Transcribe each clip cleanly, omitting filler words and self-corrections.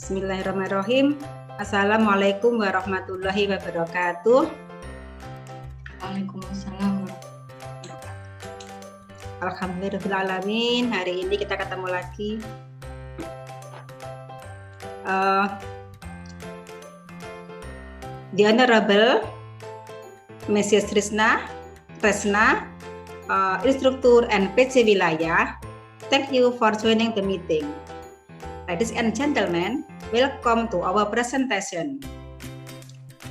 Bismillahirrahmanirrahim. Assalamualaikum warahmatullahi wabarakatuh. Waalaikumsalam. Alhamdulillahirrahmanirrahim. Hari ini kita ketemu lagi. The Honorable Mrs. Resna, Instruktur NPC Wilayah. Thank you for joining the meeting. Ladies and gentlemen, welcome to our presentation.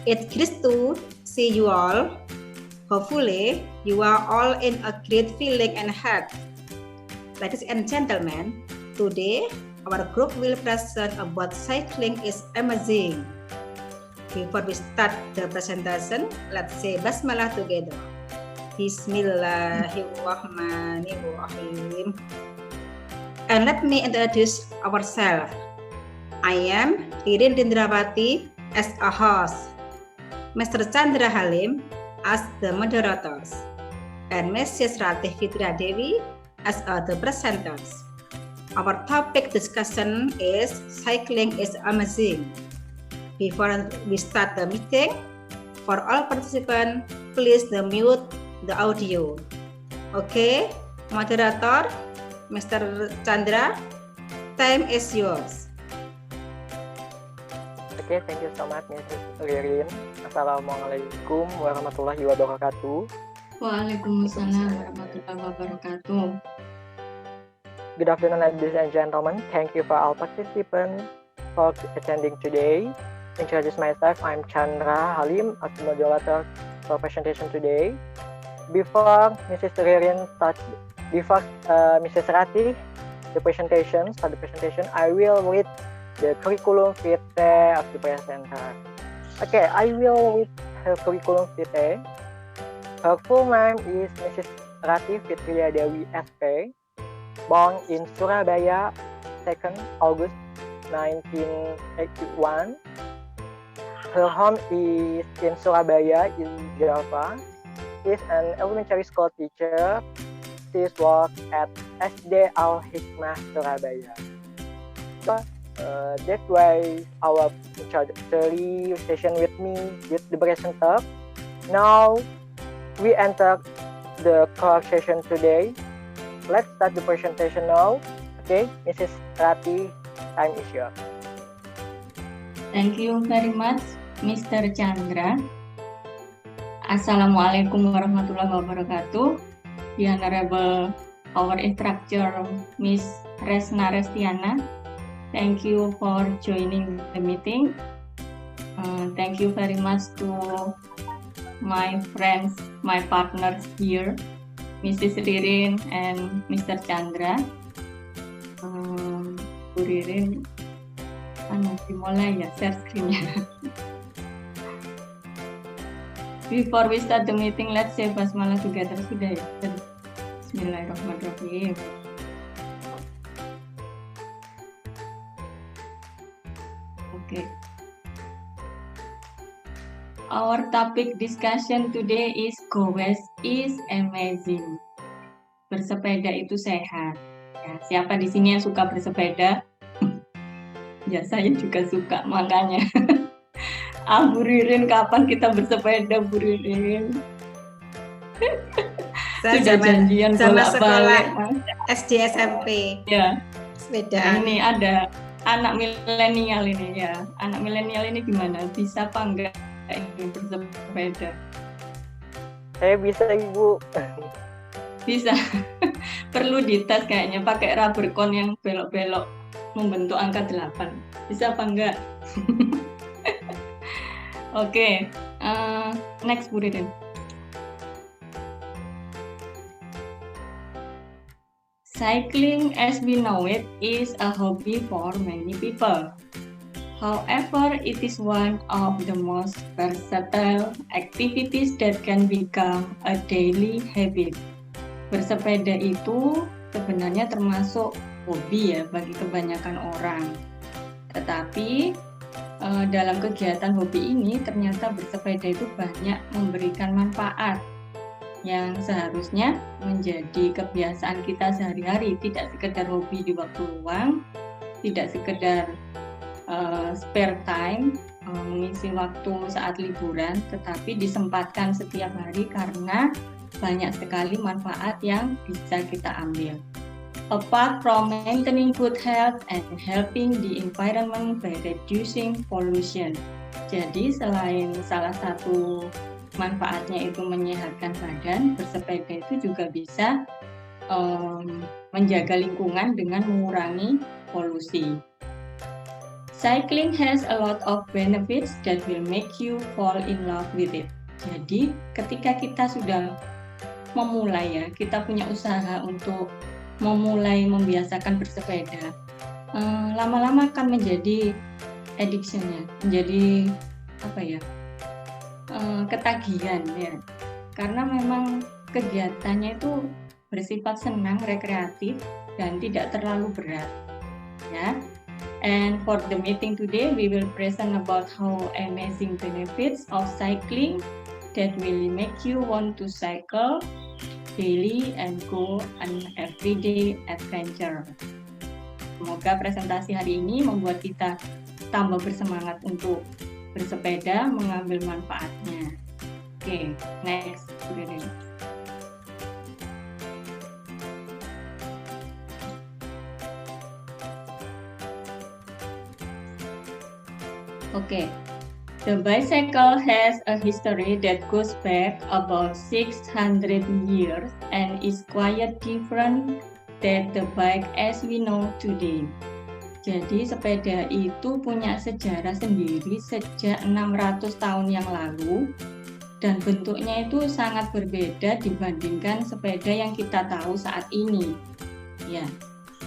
It's great to see you all. Hopefully, you are all in a great feeling and health. Ladies and gentlemen, today our group will present about cycling is amazing. Before we start the presentation, let's say Basmalah together. Bismillahirrahmanirrahim. And let me introduce ourselves. I am Irin Dindrawati as a host, Mr. Chandra Halim as the moderators, and Mrs. Ratih Fitria Dewi as the presenters. Our topic discussion is cycling is amazing. Before we start the meeting, for all participants, please mute the audio. Okay, moderator, Mr. Chandra, time is yours. Okay, thank you so much, Mrs. Ririn. Assalamualaikum warahmatullahi wabarakatuh. Waalaikumsalam warahmatullahi wabarakatuh. Good afternoon, ladies and gentlemen. Thank you for all participants for attending today. Introduce myself, I'm Chandra Halim as the moderator for presentation today. Before Mrs. Ririn Mrs. Ratih, the presentation, I will read the curriculum vitae of the presenter. Okay, I will read her curriculum vitae. Her full name is Mrs. Ratih Fitria Dewi SP, born in Surabaya, 2nd August 1981. Her home is in Surabaya, in Java. She is an elementary school teacher. She works at SD Al Hikmah Surabaya. That's why our introductory session with me with the presenter. Now we enter the core session today. Let's start the presentation now. Okay, Mrs. Ratih, time is yours. Thank you very much, Mr. Chandra. Assalamualaikum warahmatullahi wabarakatuh. The Honorable our instructor, Miss Resna Restiana. Thank you for joining the meeting. Thank you very much to my friends, my partners here, Mrs. Ririn and Mr. Chandra. Bu Ririn, dimulai ya share screen-nya. Before we start the meeting, let's say Basmalah together. Sudah ya? Bismillahirrahmanirrahim. Okay. Our topic discussion today is goes is amazing. Bersepeda itu sehat. Ya, siapa di sini yang suka bersepeda? Ya, saya juga suka, makanya. Bu Ririn, kapan kita bersepeda, Bu Ririn? Sudah janjian bolak-balik SD SMP. Ya. Sepedaan. Ini ada anak milenial ini ya. Anak milenial ini gimana? Bisa apa enggak ini bersepeda? Saya bisa, Ibu. Bisa. Perlu dites kayaknya pakai rubber cone yang belok-belok membentuk angka 8. Bisa apa enggak? Oke, next Bu Ririn. Cycling as we know it is a hobby for many people. However, it is one of the most versatile activities that can become a daily habit. Bersepeda itu sebenarnya termasuk hobi ya bagi kebanyakan orang. Tetapi dalam kegiatan hobi ini ternyata bersepeda itu banyak memberikan manfaat yang seharusnya menjadi kebiasaan kita sehari-hari, tidak sekedar hobi di waktu luang, tidak sekedar spare time, mengisi waktu saat liburan, tetapi disempatkan setiap hari karena banyak sekali manfaat yang bisa kita ambil. Apart from maintaining good health and helping the environment by reducing pollution. Jadi selain salah satu manfaatnya itu menyehatkan badan, bersepeda itu juga bisa menjaga lingkungan dengan mengurangi polusi. Cycling has a lot of benefits that will make you fall in love with it. Jadi ketika kita sudah memulai ya, kita punya usaha untuk memulai membiasakan bersepeda, lama-lama akan menjadi addiction-nya, menjadi ketagihan ya. Karena memang kegiatannya itu bersifat senang, rekreatif, dan tidak terlalu berat ya. And for the meeting today, we will present about how amazing benefits of cycling that will make you want to cycle daily and go an everyday adventure. Semoga presentasi hari ini membuat kita tambah bersemangat untuk bersepeda, mengambil manfaatnya. Oke, next. Okay, the bicycle has a history that goes back about 600 years and is quite different than the bike as we know today. Jadi sepeda itu punya sejarah sendiri sejak 600 tahun yang lalu dan bentuknya itu sangat berbeda dibandingkan sepeda yang kita tahu saat ini. Ya,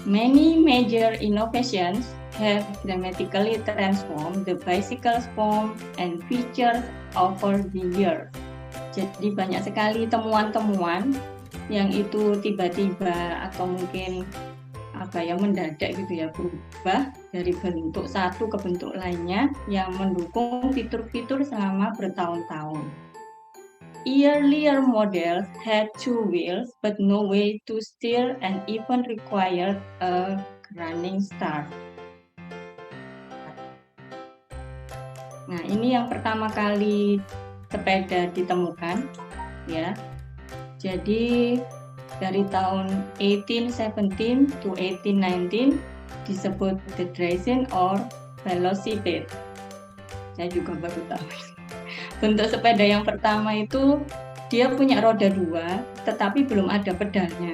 many major innovations have dramatically transformed the bicycle's form and features over the years. Jadi banyak sekali temuan-temuan yang itu tiba-tiba atau mungkin mendadak gitu ya, berubah dari bentuk satu ke bentuk lainnya yang mendukung fitur-fitur selama bertahun-tahun. Earlier models had two wheels but no way to steer and even required a running start. Nah, ini yang pertama kali sepeda ditemukan, ya. Jadi dari tahun 1817 to 1819 disebut the Draisienne or velocipede. Saya juga baru tahu. Bentuk sepeda yang pertama itu dia punya roda dua, tetapi belum ada pedalnya.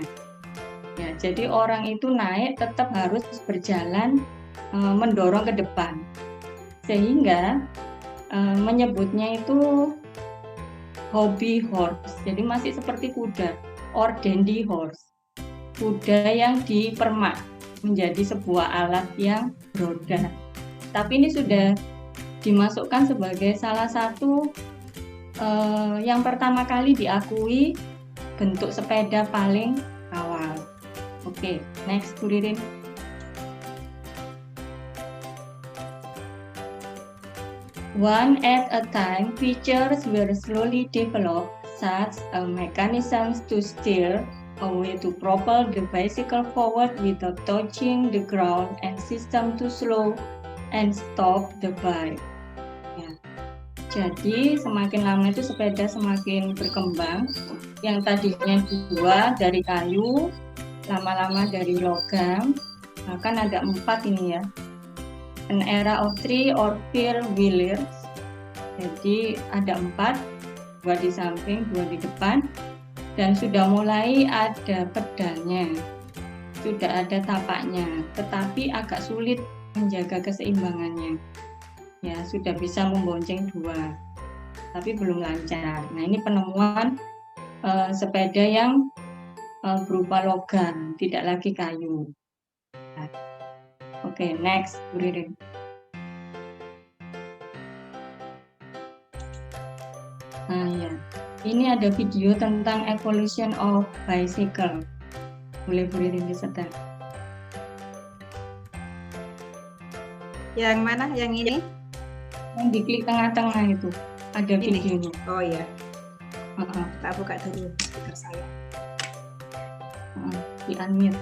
Ya, jadi orang itu naik tetap harus berjalan mendorong ke depan. Sehingga menyebutnya itu hobby horse, jadi masih seperti kuda, or dandy horse, kuda yang dipermak menjadi sebuah alat yang beroda. Tapi ini sudah dimasukkan sebagai salah satu yang pertama kali diakui bentuk sepeda paling awal. Oke, next Bu Ririn. One at a time, features were slowly developed, such as mechanisms to steer, a way to propel the bicycle forward without touching the ground, and system to slow and stop the bike. Ya. Jadi semakin lama itu sepeda semakin berkembang. Yang tadinya dua dari kayu, lama-lama dari logam, bahkan ada 4 ini ya. An era of 3 or 4 wheelers. Jadi ada 4, 2 di samping, 2 di depan, dan sudah mulai ada pedalnya, sudah ada tapaknya, tetapi agak sulit menjaga keseimbangannya. Ya, sudah bisa membonceng 2, tapi belum lancar. Nah, ini penemuan sepeda yang berupa logam, tidak lagi kayu. Nah, Oke, next, Bu Ririn. Nah ya, ini ada video tentang evolution of bicycle. Boleh Bu Ririn disetel. Yang mana? Yang ini? Yang diklik tengah-tengah itu, ada videonya. Oh ya. Tak buka dulu speaker saya. Di unmute.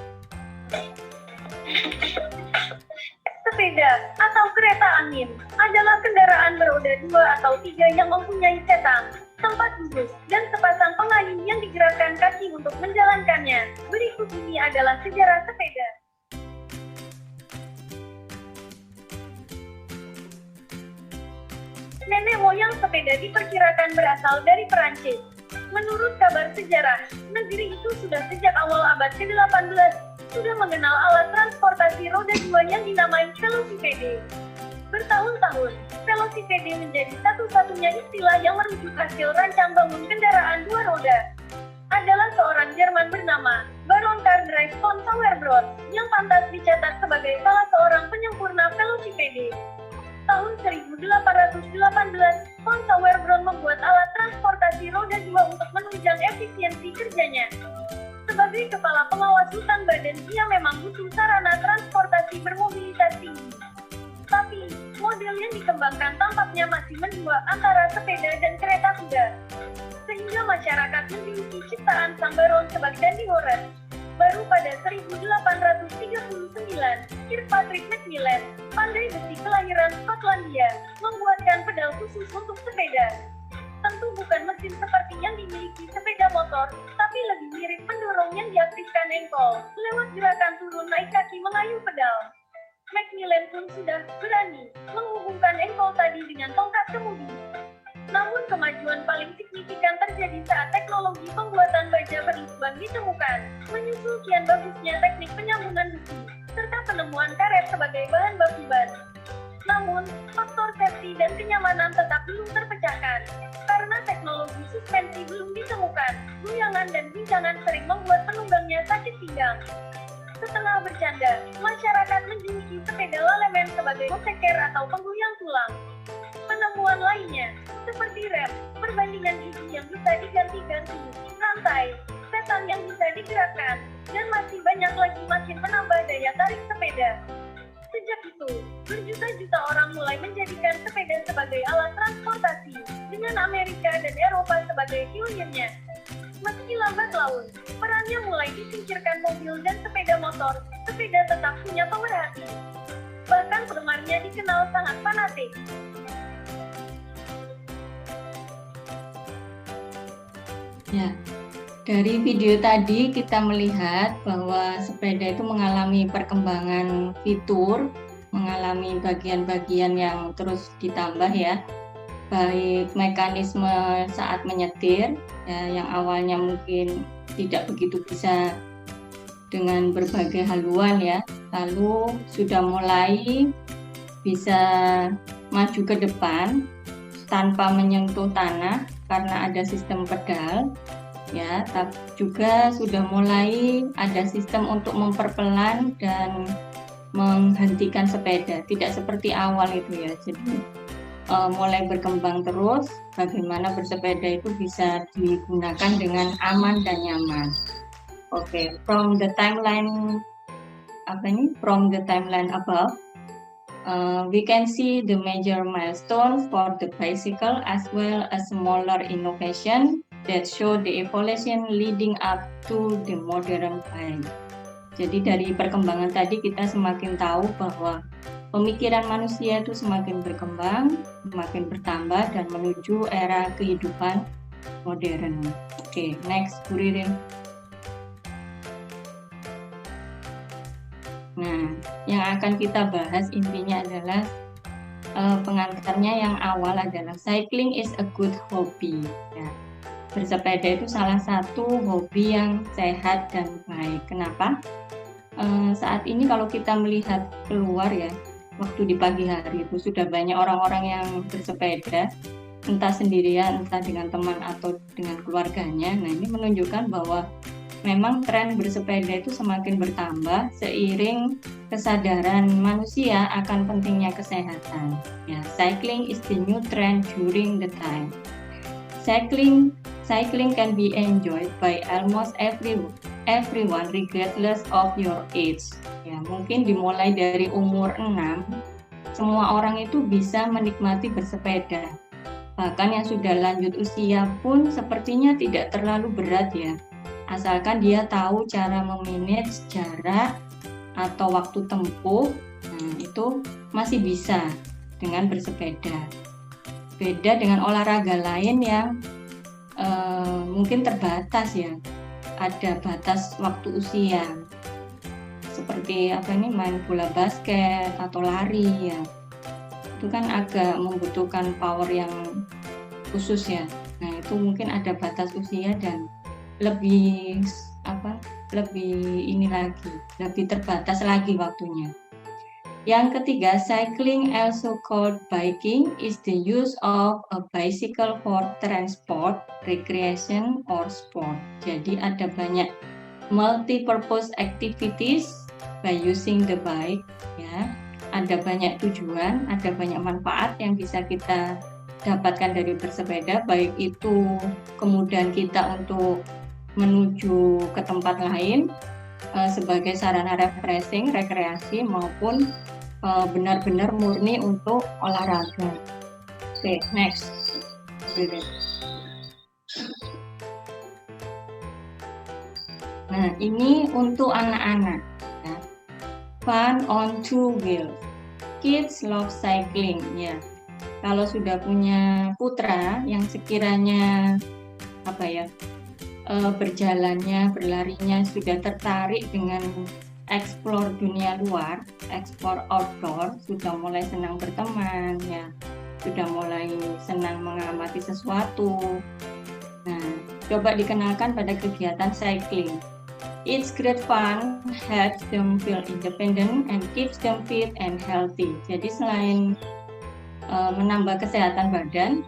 Sepeda atau kereta angin adalah kendaraan beroda 2 atau 3 yang mempunyai setang, tempat duduk, dan sepasang pengayuh yang digerakkan kaki untuk menjalankannya. Berikut ini adalah sejarah sepeda. Nenek moyang sepeda diperkirakan berasal dari Perancis. Menurut kabar sejarah, negeri itu sudah sejak awal abad ke-18 sudah mengenal alat transportasi roda 2 yang dinamai velosipede. Bertahun-tahun, velosipede menjadi satu-satunya istilah yang merujuk hasil rancang bangun kendaraan 2 roda. Adalah seorang Jerman bernama Baron Karl Dreiff von Sauerbruch yang pantas dicatat sebagai salah seorang penyempurna velosipede. Tahun 1818, von Sauerbruch membuat alat transportasi roda 2 untuk menunjang efisiensi kerjanya. Sebagai kepala pengawas hutan badan, ia memang butuh sarana transportasi bermobilitas tinggi. Tapi, model yang dikembangkan tampaknya masih mendua antara sepeda dan kereta kuda. Sehingga masyarakat memiliki ciptaan sang Baron Sebastian Horace. Baru pada 1839, Kirkpatrick Macmillan, pandai besi kelahiran Skotlandia, membuatkan pedal khusus untuk sepeda. Tentu bukan mesin seperti yang dimiliki sepeda motor, tapi lebih mirip pendorong yang diaktifkan engkol, lewat gerakan turun naik kaki mengayuh pedal. Macmillan pun sudah berani menghubungkan engkol tadi dengan tongkat kemudi. Namun kemajuan paling signifikan terjadi saat teknologi pembuatan baja berlubang ditemukan, menyusul kian bagusnya teknik penyambungan besi, serta penemuan karet sebagai bahan baku ban. Namun, faktor safety dan kenyamanan tetap belum terpecahkan. Karena teknologi suspensi belum ditemukan, goyangan dan guncangan sering membuat penunggangnya sakit pinggang. Setelah bercanda, masyarakat menjuluki sepeda lalemen sebagai moseker atau penggoyang tulang. Penemuan lainnya, seperti rem, perbandingan gigi yang bisa diganti-ganti, rantai, setang yang bisa digerakkan, dan masih banyak lagi makin menambah daya tarik sepeda. Sejak itu, berjuta-juta orang mulai menjadikan sepeda sebagai alat transportasi, dengan Amerika dan Eropa sebagai pionirnya. Meski lambat laun, perannya mulai disingkirkan mobil dan sepeda motor, sepeda tetap punya pemerhati. Bahkan penggemarnya dikenal sangat fanatik. Ya, dari video tadi kita melihat bahwa sepeda itu mengalami perkembangan fitur, mengalami bagian-bagian yang terus ditambah ya, baik mekanisme saat menyetir, ya, yang awalnya mungkin tidak begitu bisa dengan berbagai haluan ya, lalu sudah mulai bisa maju ke depan tanpa menyentuh tanah karena ada sistem pedal ya, tapi juga sudah mulai ada sistem untuk memperpelan dan menghentikan sepeda, tidak seperti awal itu ya. Jadi mulai berkembang terus bagaimana bersepeda itu bisa digunakan dengan aman dan nyaman. Oke, from the timeline above, we can see the major milestone for the bicycle as well as smaller innovation that show the evolution leading up to the modern bike. Jadi dari perkembangan tadi kita semakin tahu bahwa pemikiran manusia itu semakin berkembang, semakin bertambah dan menuju era kehidupan modern. Oke, next, Bu Ririn. Nah, yang akan kita bahas intinya adalah pengantarnya yang awal adalah cycling is a good hobby. Ya, bersepeda itu salah satu hobi yang sehat dan baik. Kenapa? Saat ini kalau kita melihat keluar ya, waktu di pagi hari itu sudah banyak orang-orang yang bersepeda, entah sendirian, entah dengan teman atau dengan keluarganya. Nah, ini menunjukkan bahwa memang tren bersepeda itu semakin bertambah seiring kesadaran manusia akan pentingnya kesehatan. Ya, cycling is the new trend during the time. Cycling can be enjoyed by almost everyone regardless of your age. Ya, mungkin dimulai dari umur 6, semua orang itu bisa menikmati bersepeda. Bahkan yang sudah lanjut usia pun sepertinya tidak terlalu berat ya. Asalkan dia tahu cara memanage jarak atau waktu tempuh Nah, itu masih bisa dengan bersepeda. Beda dengan olahraga lain yang mungkin terbatas ya, ada batas waktu usia. Seperti main bola basket atau lari ya. Itu kan agak membutuhkan power yang khusus ya. Nah, itu mungkin ada batas usia dan lebih lebih terbatas lagi waktunya. Yang ketiga, cycling, also called biking, is the use of a bicycle for transport, recreation, or sport. Jadi ada banyak multi-purpose activities by using the bike ya. Ada banyak tujuan, ada banyak manfaat yang bisa kita dapatkan dari bersepeda, baik itu kemudian kita untuk menuju ke tempat lain sebagai sarana refreshing, rekreasi, maupun benar-benar murni untuk olahraga. Oke, next. Nah, ini untuk anak-anak. Ya. Fun on two wheels. Kids love cycling. Ya, kalau sudah punya putra yang sekiranya berlarinya sudah tertarik dengan explore dunia luar, explore outdoor, sudah mulai senang berteman, ya, sudah mulai senang mengamati sesuatu. Nah, coba dikenalkan pada kegiatan cycling. It's great fun, helps them feel independent and keeps them fit and healthy. Jadi selain menambah kesehatan badan,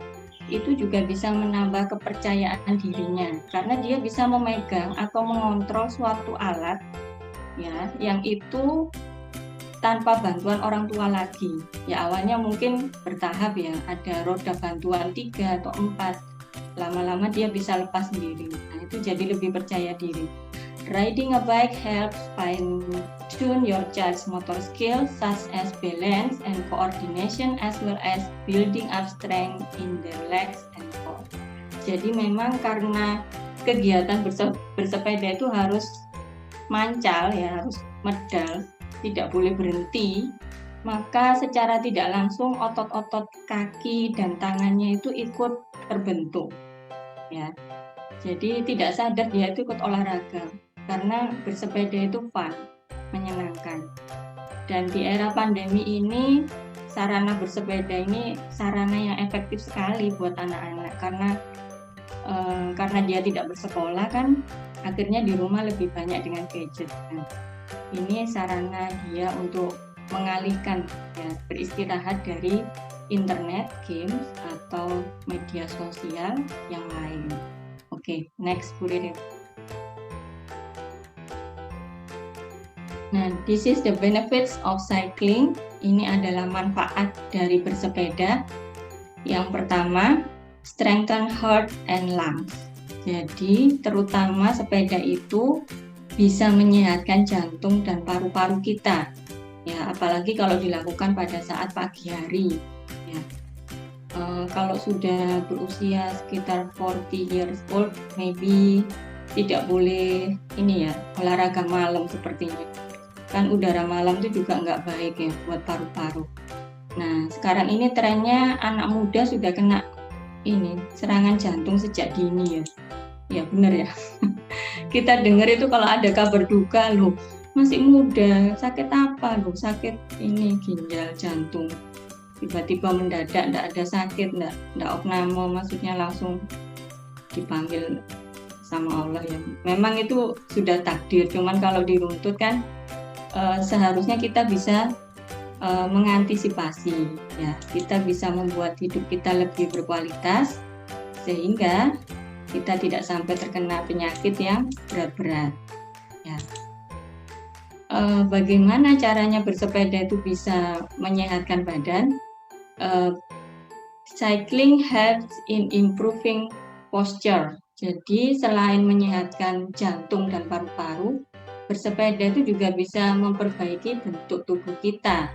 itu juga bisa menambah kepercayaan dirinya karena dia bisa memegang atau mengontrol suatu alat ya yang itu tanpa bantuan orang tua lagi. Ya awalnya mungkin bertahap ya, ada roda bantuan 3 atau 4. Lama-lama dia bisa lepas sendiri. Nah, itu jadi lebih percaya diri. Riding a bike helps fine-tune your child's motor skills such as balance and coordination as well as building up strength in their legs and core. Jadi memang karena kegiatan bersepeda itu harus mancal ya, harus medal, tidak boleh berhenti, maka secara tidak langsung otot-otot kaki dan tangannya itu ikut terbentuk ya. Jadi tidak sadar dia itu ikut olahraga karena bersepeda itu fun, menyenangkan. Dan di era pandemi ini sarana bersepeda ini sarana yang efektif sekali buat anak-anak karena dia tidak bersekolah kan, akhirnya di rumah lebih banyak dengan gadget. Nah, ini sarana dia untuk mengalihkan ya, beristirahat dari internet, games atau media sosial yang lain. Oke, next Bu Ririn. Nah, this is the benefits of cycling. Ini adalah manfaat dari bersepeda. Yang pertama, strengthen heart and lungs. Jadi, terutama sepeda itu bisa menyehatkan jantung dan paru-paru kita. Ya, apalagi kalau dilakukan pada saat pagi hari. Ya. Kalau sudah berusia sekitar 40 years old, maybe tidak boleh olahraga malam seperti ini. Kan udara malam itu juga nggak baik ya buat paru-paru. Nah, sekarang ini trennya anak muda sudah kena serangan jantung sejak dini ya. Ya benar ya. Kita dengar itu kalau ada kabar duka loh, masih muda, sakit apa loh? Sakit ginjal, jantung. Tiba-tiba mendadak enggak ada sakit, enggak opname, maksudnya langsung dipanggil sama Allah ya. Memang itu sudah takdir, cuman kalau diruntut kan seharusnya kita bisa mengantisipasi ya. Kita bisa membuat hidup kita lebih berkualitas sehingga kita tidak sampai terkena penyakit yang berat-berat ya. Bagaimana caranya bersepeda itu bisa menyehatkan badan? Cycling helps in improving posture. Jadi selain menyehatkan jantung dan paru-paru, bersepeda itu juga bisa memperbaiki bentuk tubuh kita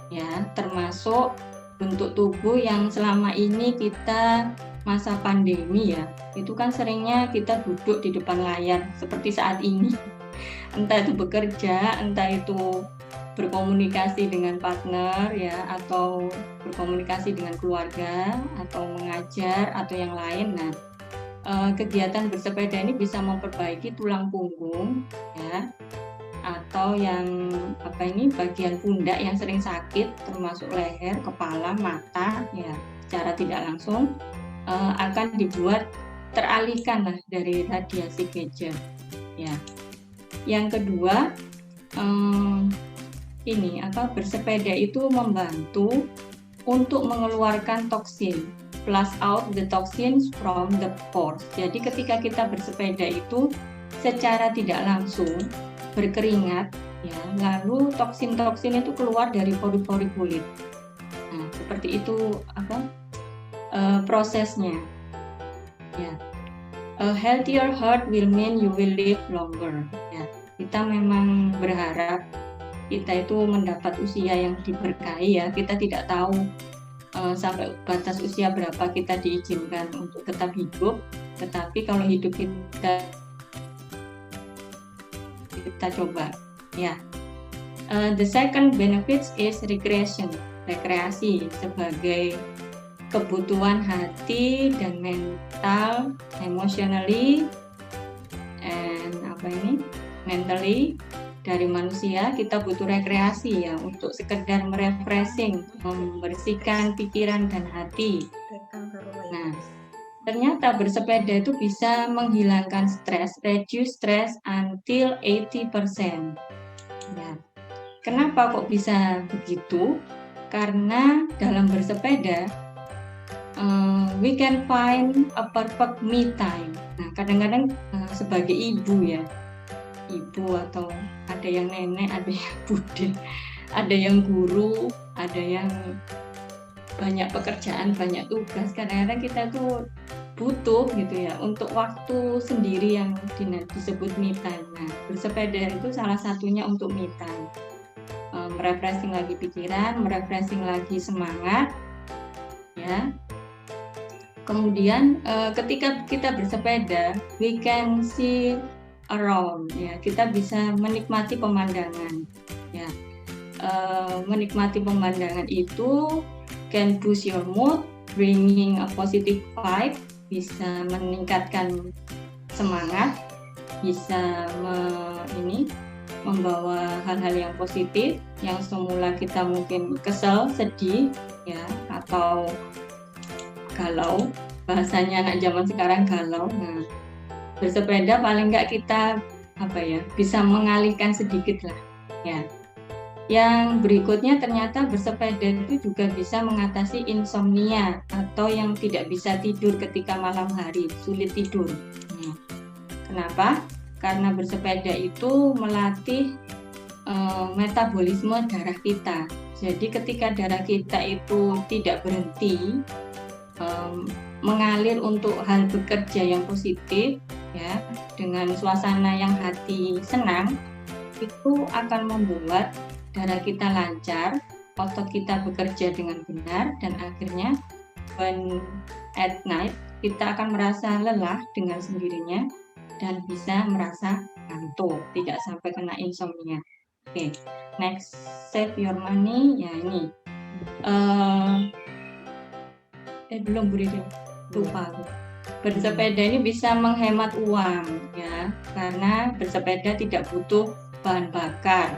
ya, termasuk bentuk tubuh yang selama ini kita masa pandemi ya, itu kan seringnya kita duduk di depan layar seperti saat ini, entah itu bekerja, entah itu berkomunikasi dengan partner ya, atau berkomunikasi dengan keluarga, atau mengajar atau yang lain. Nah, kegiatan bersepeda ini bisa memperbaiki tulang punggung ya, atau yang bagian pundak yang sering sakit, termasuk leher, kepala, mata ya, secara tidak langsung akan dibuat teralihkan lah dari radiasi gadget ya. Yang kedua, bersepeda itu membantu untuk mengeluarkan toksin, flush out the toxins from the pores. Jadi ketika kita bersepeda itu secara tidak langsung berkeringat ya, lalu toksin-toksin itu keluar dari pori-pori kulit. Nah, seperti itu prosesnya ya. A healthier heart will mean you will live longer ya. Kita memang berharap kita itu mendapat usia yang diberkahi ya. Kita tidak tahu sampai batas usia berapa kita diizinkan untuk tetap hidup, tetapi kalau hidup kita coba ya. The second benefits is recreation, rekreasi sebagai kebutuhan hati dan mental, emotionally and mentally dari manusia. Kita butuh rekreasi ya, untuk sekedar merefreshing, membersihkan pikiran dan hati. Nah, ternyata bersepeda itu bisa menghilangkan stres, reduce stress until 80%. Ya. Kenapa kok bisa begitu? Karena dalam bersepeda we can find a perfect me time. Nah, kadang-kadang sebagai ibu ya, ibu atau ada yang nenek, ada yang bude, ada yang guru, ada yang banyak pekerjaan, banyak tugas. Kadang-kadang kita tuh butuh gitu ya untuk waktu sendiri yang disebut me time. Nah, bersepeda itu salah satunya untuk me time. Merefreshing lagi pikiran, merefreshing lagi semangat ya. Kemudian ketika kita bersepeda, we can see around ya, kita bisa menikmati pemandangan ya. Menikmati pemandangan itu can boost your mood, bringing a positive vibe, bisa meningkatkan semangat, bisa membawa hal-hal yang positif yang semula kita mungkin kesel, sedih ya, atau galau, bahasanya anak zaman sekarang galau. Nah, bersepeda paling enggak kita bisa mengalihkan sedikit lah ya. Yang berikutnya, ternyata bersepeda itu juga bisa mengatasi insomnia atau yang tidak bisa tidur ketika malam hari, sulit tidur. Nah, kenapa? Karena bersepeda itu melatih metabolisme darah kita. Jadi ketika darah kita itu tidak berhenti mengalir untuk hal bekerja yang positif ya, dengan suasana yang hati senang, itu akan membuat darah kita lancar, otot kita bekerja dengan benar, dan akhirnya when at night kita akan merasa lelah dengan sendirinya dan bisa merasa ngantuk, tidak sampai kena insomnia. Oke, next, save your money ya, ini belum lupa. Bersepeda ini bisa menghemat uang ya, karena bersepeda tidak butuh bahan bakar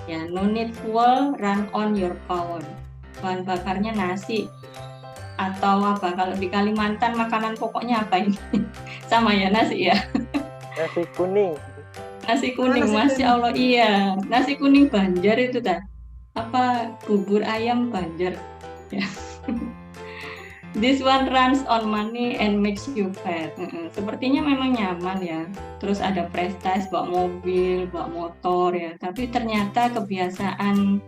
ya, no need fuel, run on your power. Bahan bakarnya nasi atau kalau di Kalimantan makanan pokoknya apa ini? Sama ya, nasi ya. Nasi kuning. Nasi kuning, Masya Allah, iya. Nasi kuning Banjar itu kan? Bubur ayam Banjar ya. This one runs on money and makes you fat. Sepertinya memang nyaman ya. Terus ada prestis, bawa mobil, bawa motor ya. Tapi ternyata kebiasaan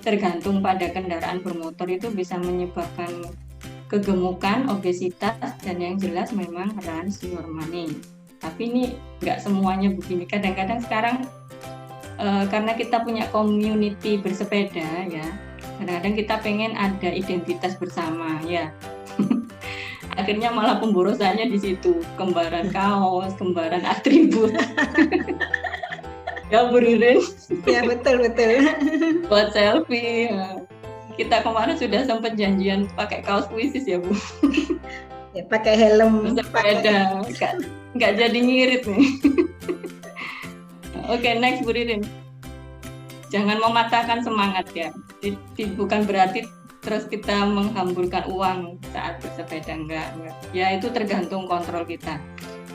tergantung pada kendaraan bermotor itu bisa menyebabkan kegemukan, obesitas, dan yang jelas memang runs your money. Tapi ini nggak semuanya begini. Kadang-kadang sekarang karena kita punya community bersepeda ya, kadang-kadang kita pengen ada identitas bersama ya. Akhirnya malah pemborosannya di situ, kembaran kaos, kembaran atribut. Ya Bu Ririn, Ya betul. buat selfie. Ya. Kita kemarin sudah sempat janjian pakai kaos puisis ya Bu. Ya, pakai helm, Bersepeda, nggak jadi ngirit nih. Oke, next Bu Ririn. Jangan mematahkan semangat ya. Bukan berarti terus kita menghamburkan uang saat bersepeda, enggak. Ya itu tergantung kontrol kita.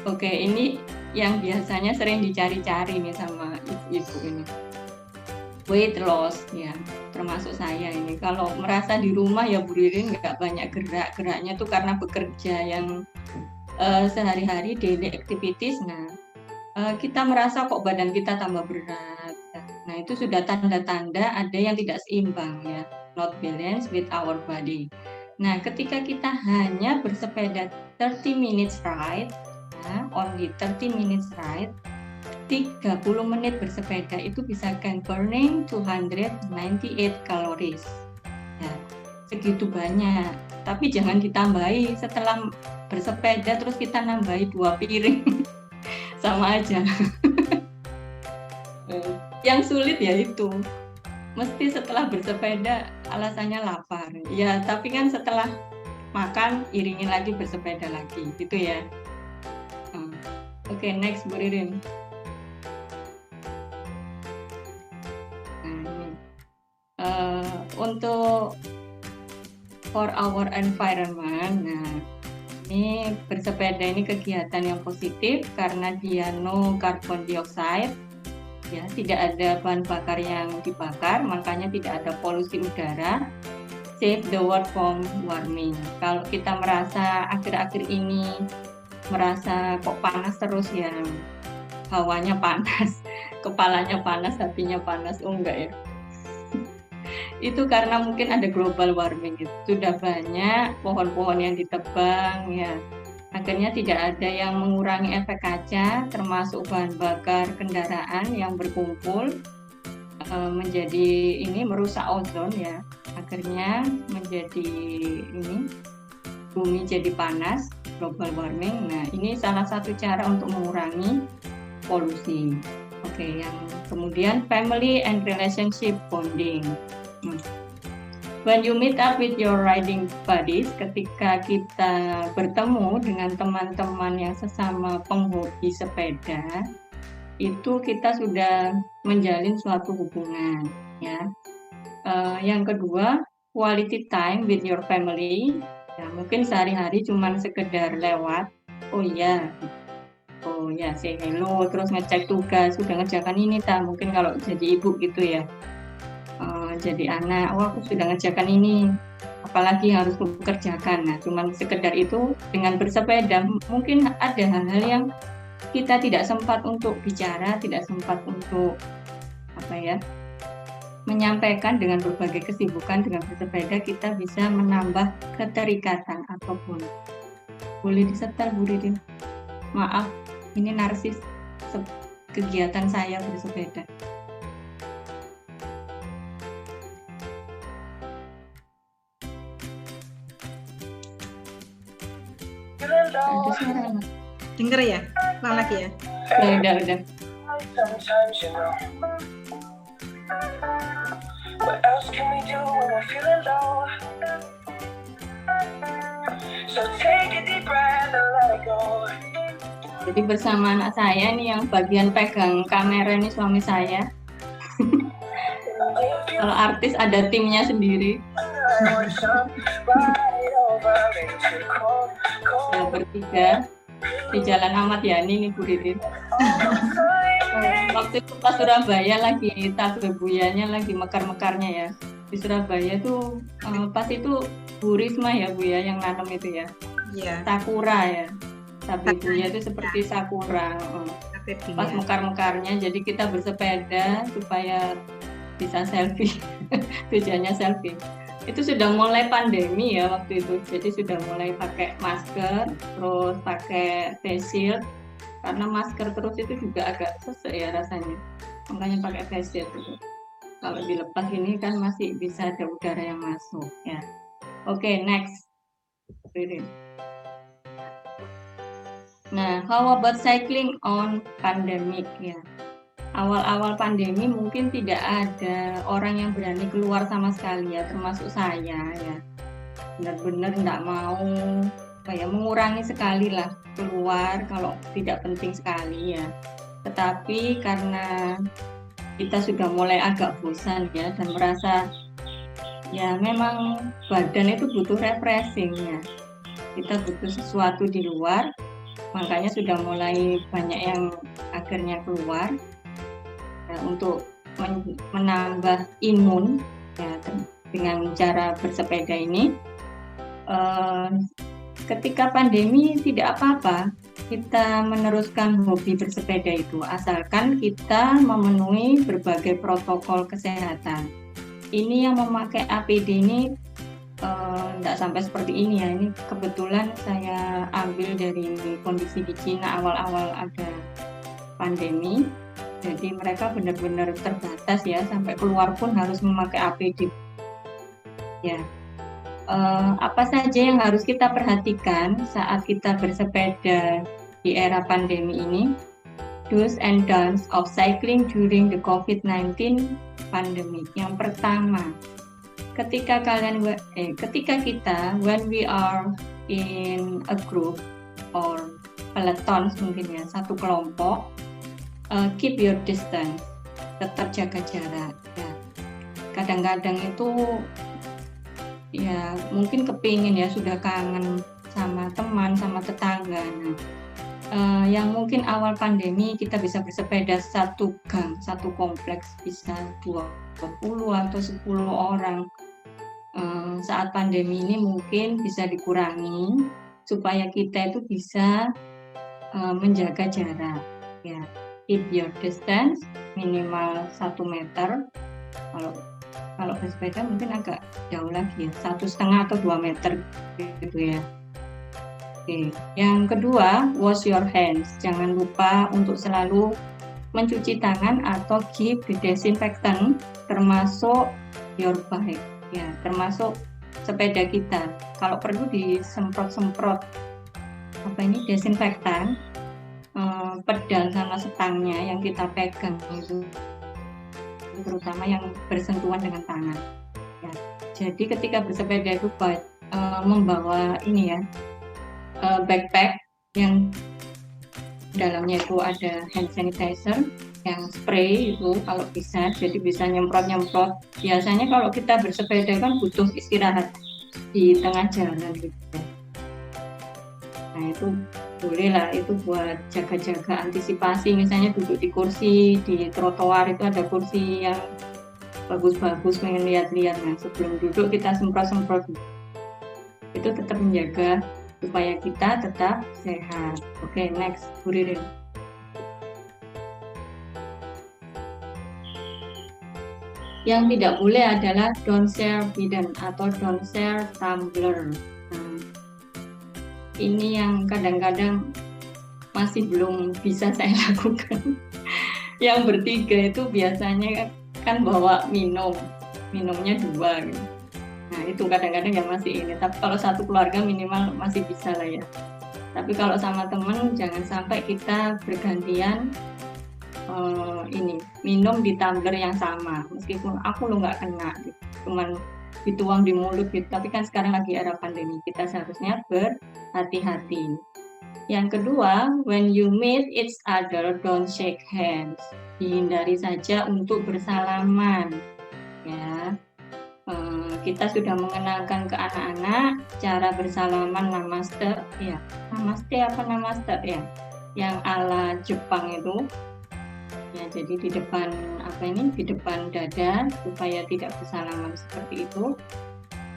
Oke, ini yang biasanya sering dicari-cari nih sama ibu ini. Weight loss ya, termasuk saya ini. Kalau merasa di rumah ya Bu Ririn nggak banyak geraknya tuh karena bekerja yang sehari-hari daily activities. Nah, kita merasa kok badan kita tambah berat. Nah, itu sudah tanda-tanda ada yang tidak seimbang ya, not balance with our body. Nah, ketika kita hanya bersepeda 30 minutes ride, ya, only 30 minutes ride, 30 menit bersepeda itu bisa can burning 298 calories. Ya, segitu banyak. Tapi jangan ditambahi setelah bersepeda terus kita nambahi 2 piring. Sama aja. Yang sulit ya itu. Mesti setelah bersepeda alasannya lapar. Ya, tapi kan setelah makan iringin lagi bersepeda lagi, gitu ya. Oke, next Bu Ririn. Untuk for our environment, nah ini bersepeda ini kegiatan yang positif karena dia no carbon dioxide, ya tidak ada bahan bakar yang dibakar, makanya tidak ada polusi udara. Save the world from warming. Kalau kita merasa akhir-akhir ini merasa kok panas terus ya, hawanya panas, kepalanya panas, hatinya panas, enggak ya. Itu karena mungkin ada global warming, itu sudah banyak pohon-pohon yang ditebang ya, akhirnya tidak ada yang mengurangi efek kaca, termasuk bahan bakar kendaraan yang berkumpul menjadi ini merusak ozon ya, akhirnya menjadi ini bumi jadi panas, global warming. Nah, ini salah satu cara untuk mengurangi polusi. Oke, yang kemudian family and relationship bonding. When you meet up with your riding buddies, ketika kita bertemu dengan teman-teman yang sesama penghobi sepeda, itu kita sudah menjalin suatu hubungan, ya. Yang kedua, quality time with your family. Ya, mungkin sehari-hari cuma sekedar lewat, oh ya, say hello, terus ngecek tugas, sudah ngerjakan ini tak? Mungkin kalau jadi ibu gitu ya. Jadi anak, aku sudah ngerjakan ini, apalagi harus kukerjakan. Nah, cuman sekedar itu dengan bersepeda mungkin ada hal-hal yang kita tidak sempat untuk bicara, tidak sempat untuk menyampaikan. Dengan berbagai kesibukan dengan bersepeda kita bisa menambah keterikatan ataupun boleh disetel Bu Ririn. Maaf, ini narsis kegiatan saya bersepeda. Ada suara anak. Dengar ya? Ulang lagi ya? Udah. What else can we do when we're feeling low? So take a deep breath and let it go. Jadi bersama anak saya nih yang bagian pegang kamera ini suami saya. Kalau artis ada timnya sendiri. Ya, bertiga di Jalan Ahmad Yani nih Bu Ririn. Waktu itu pas Surabaya lagi Tagrebuyanya lagi mekar-mekarnya ya. Di Surabaya tuh pas itu Bu Risma ya Bu ya yang nanam itu ya. Iya. Sakura ya. Tabebuya itu seperti sakura. Pas mekar-mekarnya, jadi kita bersepeda supaya bisa selfie. Tujuannya selfie. Itu sudah mulai pandemi ya waktu itu, jadi sudah mulai pakai masker, terus pakai face shield, karena masker terus itu juga agak sesek ya rasanya, makanya pakai face shield itu. Kalau dilepas ini kan masih bisa ada udara yang masuk ya. Oke, next. Nah, how about cycling on pandemic ya? awal-awal pandemi mungkin tidak ada orang yang berani keluar sama sekali ya, termasuk saya ya. Benar-benar nggak mau mengurangi sekali lah keluar kalau tidak penting sekali ya. Tetapi karena kita sudah mulai agak bosan ya dan merasa ya memang badan itu butuh refreshing ya. Kita butuh sesuatu di luar, makanya sudah mulai banyak yang akhirnya keluar ya, untuk menambah imun ya dengan cara bersepeda ini. Ketika pandemi tidak apa-apa kita meneruskan hobi bersepeda itu, asalkan kita memenuhi berbagai protokol kesehatan. Ini yang memakai APD ini tidak sampai seperti ini ya. Ini kebetulan saya ambil dari kondisi di Cina awal-awal ada pandemi. Jadi mereka benar-benar terbatas ya, sampai keluar pun harus memakai APD. Ya. Apa saja yang harus kita perhatikan saat kita bersepeda di era pandemi ini? Do's and don'ts of cycling during the COVID-19 pandemic. Yang pertama, ketika kita when we are in a group or pelotons mungkin ya, satu kelompok, keep your distance, tetap jaga jarak ya. Kadang-kadang itu ya mungkin kepingin ya, sudah kangen sama teman, sama tetangga. Yang mungkin awal pandemi kita bisa bersepeda satu gang, satu kompleks bisa 20 atau 10 orang. Saat pandemi ini mungkin bisa dikurangi supaya kita itu bisa menjaga jarak ya. Keep your distance minimal 1 meter. Kalau bersepeda mungkin agak jauh lagi ya, 1,5 atau 2 meter gitu ya. Oke. Yang kedua, wash your hands. Jangan lupa untuk selalu mencuci tangan atau keep the disinfectant, termasuk your bike ya, termasuk sepeda kita. Kalau perlu disemprot-semprot desinfektan, pedal sama stangnya yang kita pegang itu, terutama yang bersentuhan dengan tangan ya. Jadi ketika bersepeda itu membawa ini ya, backpack yang dalamnya itu ada hand sanitizer, yang spray itu kalau bisa, jadi bisa nyemprot-nyemprot. Biasanya kalau kita bersepeda kan butuh istirahat di tengah jalan gitu ya. Nah itu boleh lah, itu buat jaga-jaga antisipasi, misalnya duduk di kursi di trotoar itu ada kursi yang bagus-bagus, pengen lihat-lihat, nah sebelum duduk kita semprot-semprot, itu tetap menjaga supaya kita tetap sehat. Oke, next, Bu Ririn. Yang tidak boleh adalah don't share bidon atau don't share tumbler. Ini yang kadang-kadang masih belum bisa saya lakukan. Yang bertiga itu biasanya kan bawa minumnya 2 gitu. Nah itu kadang-kadang yang masih ini, tapi kalau satu keluarga minimal masih bisa lah ya. Tapi kalau sama teman jangan sampai kita bergantian minum di tumbler yang sama, meskipun aku lo nggak kena gitu, cuman dituang di mulut gitu. Tapi kan sekarang lagi era pandemi, kita seharusnya berhati-hati. Yang kedua, when you meet each other, don't shake hands. Dihindari saja untuk bersalaman. Ya, kita sudah mengenalkan ke anak-anak cara bersalaman namaste. Ya, namaste ya, yang ala Jepang itu. Ya, jadi di depan di depan dada supaya tidak bersalaman seperti itu.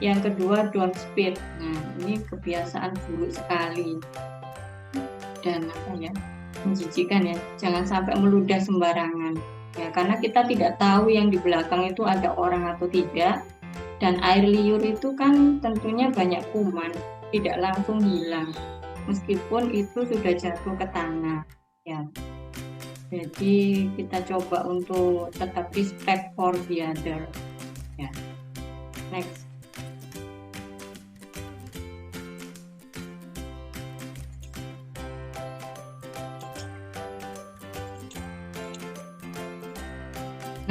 Yang kedua, don't spit. Nah, ini kebiasaan buruk sekali dan menjijikan ya. Jangan sampai meludah sembarangan ya, karena kita tidak tahu yang di belakang itu ada orang atau tidak. Dan air liur itu kan tentunya banyak kuman, tidak langsung hilang meskipun itu sudah jatuh ke tanah ya. Jadi kita coba untuk tetap respect for the other ya. Next.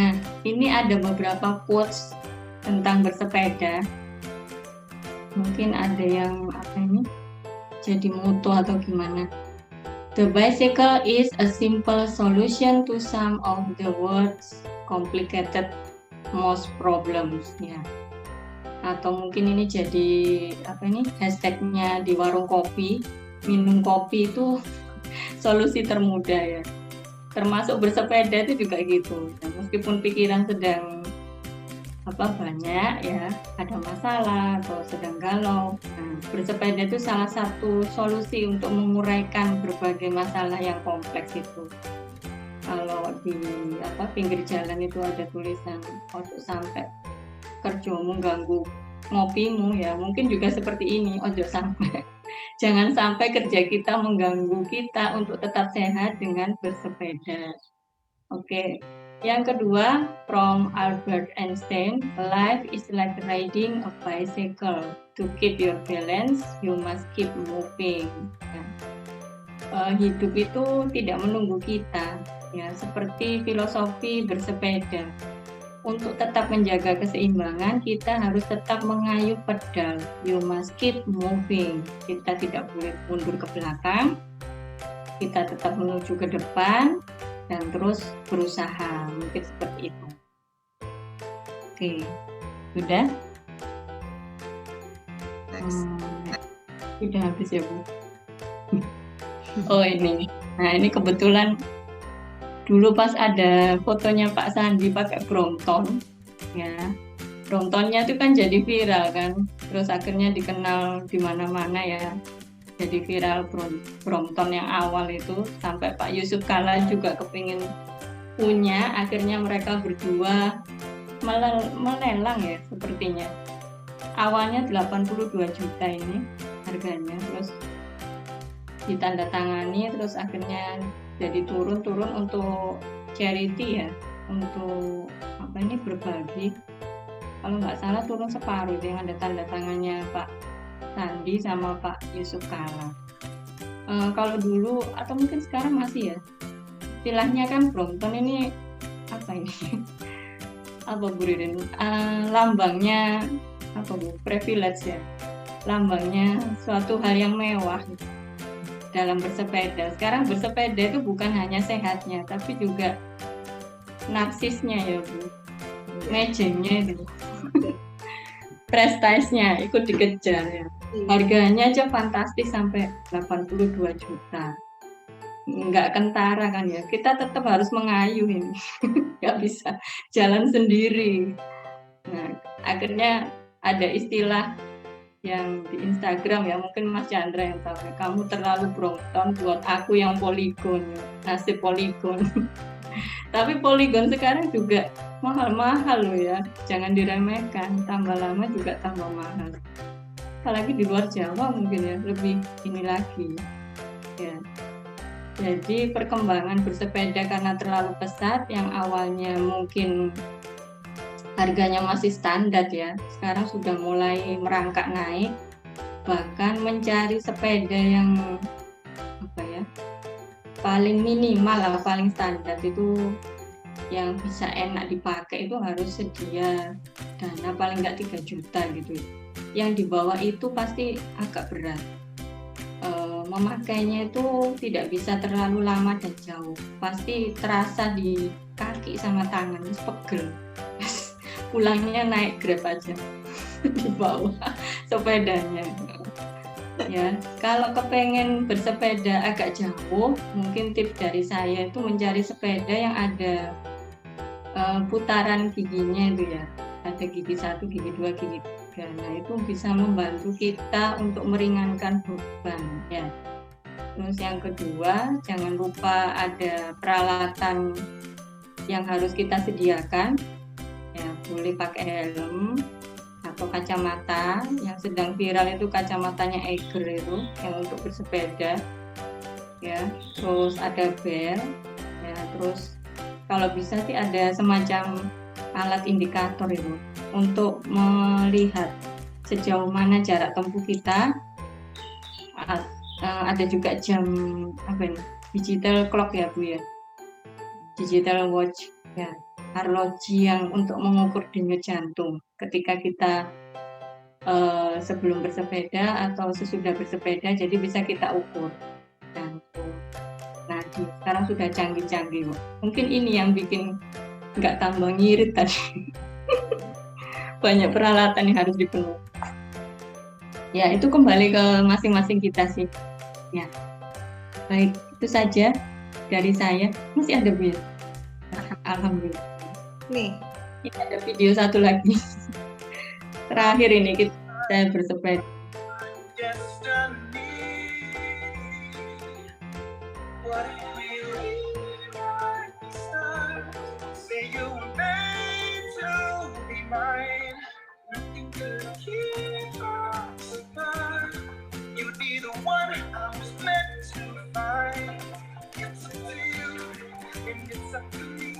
Nah, ini ada beberapa quotes tentang bersepeda. Mungkin ada yang jadi moto atau gimana. The bicycle is a simple solution to some of the world's complicated most problems, ya. Atau mungkin ini jadi hashtagnya di warung kopi, minum kopi itu solusi termudah, ya. Termasuk bersepeda itu juga gitu. Meskipun pikiran sedang banyak, ya, ada masalah atau sedang galau. Nah, bersepeda itu salah satu solusi untuk menguraikan berbagai masalah yang kompleks itu. Kalau di pinggir jalan itu ada tulisan ojo sampai kerjamu ganggu ngopimu, ya, mungkin juga seperti ini, ojo sampai. Jangan sampai kerja kita mengganggu kita untuk tetap sehat dengan bersepeda. Oke. Yang kedua, from Albert Einstein, life is like riding a bicycle. To keep your balance, you must keep moving. Hidup itu tidak menunggu kita, ya, seperti filosofi bersepeda. Untuk tetap menjaga keseimbangan, kita harus tetap mengayuh pedal. You must keep moving. Kita tidak boleh mundur ke belakang. Kita tetap menuju ke depan dan terus berusaha. Mungkin seperti itu. Oke, sudah? Sudah habis ya, Bu? Oh, ini. Nah, ini kebetulan dulu pas ada fotonya Pak Sandi pakai Brompton, ya. Bromptonnya itu kan jadi viral kan, terus akhirnya dikenal di mana-mana, ya. Jadi viral Brompton yang awal itu, sampai Pak Yusuf Kalla juga kepingin punya. Akhirnya mereka berdua melelang, ya, sepertinya. Awalnya 82 juta ini harganya, terus ditandatangani, terus akhirnya jadi turun untuk charity, ya, untuk berbagi. Kalau nggak salah turun separuh, yang ada tanda tangannya Pak Sandi sama Pak Yusuf Kalla. Kalau dulu atau mungkin sekarang masih, ya, istilahnya kan Brompton ini Bu Ririn? Lambangnya Bu? Privilege, ya, lambangnya suatu hal yang mewah dalam bersepeda. Sekarang bersepeda itu bukan hanya sehatnya, tapi juga narsisnya, ya, Bu. Mejengnya itu. Prestisnya ikut dikejar, ya. Harganya aja fantastis sampai 82 juta. Nggak kentara kan, ya. Kita tetap harus mengayuh ini. Nggak bisa jalan sendiri. Nah, akhirnya ada istilah yang di Instagram, ya, mungkin Mas Chandra yang tahu, ya, kamu terlalu Brompton buat aku yang Polygon, ya. Nasib Polygon. Tapi Polygon sekarang juga mahal-mahal loh, ya, jangan diremehkan, tambah lama juga tambah mahal. Apalagi di luar Jawa mungkin, ya, lebih ini lagi, ya. Jadi perkembangan bersepeda karena terlalu pesat, yang awalnya mungkin harganya masih standar, ya, sekarang sudah mulai merangkak naik, bahkan mencari sepeda yang paling minimal, paling standar itu yang bisa enak dipakai itu harus sedia dana paling nggak 3 juta gitu. Yang di bawah itu pasti agak berat. Memakainya itu tidak bisa terlalu lama dan jauh, pasti terasa di kaki sama tangan, pegel. Pulangnya naik Grab aja di bawah sepedanya, ya. Kalau kepengen bersepeda agak jauh, mungkin tips dari saya itu mencari sepeda yang ada putaran giginya itu, ya, ada gigi 1, gigi 2, gigi 3. Nah, itu bisa membantu kita untuk meringankan beban, ya. Terus yang kedua, jangan lupa ada peralatan yang harus kita sediakan, ya, boleh pakai helm atau kacamata. Yang sedang viral itu kacamatanya Eiger itu yang untuk bersepeda, ya. Terus ada bel, ya. Terus kalau bisa sih ada semacam alat indikator itu untuk melihat sejauh mana jarak tempuh kita. Ada juga jam digital clock, ya, Bu, ya, digital watch, ya. arloji yang untuk mengukur denyut jantung ketika kita sebelum bersepeda atau sesudah bersepeda, jadi bisa kita ukur jantung. Nah, sekarang sudah canggih-canggih. Mungkin ini yang bikin nggak tambah ngirit tadi. Banyak peralatan yang harus dipenuhi. Ya, itu kembali ke masing-masing kita sih. Ya, baik, itu saja dari saya. Masih ada Bu ya? Alhamdulillah. Nih, Ini ada video satu lagi. Terakhir ini saya bersepeda. Destiny. What if we rewrite the stars? Say you were made to be mine. Nothing could keep us apart. You'd be the one I was meant to find. It's up to you, and it's up to me.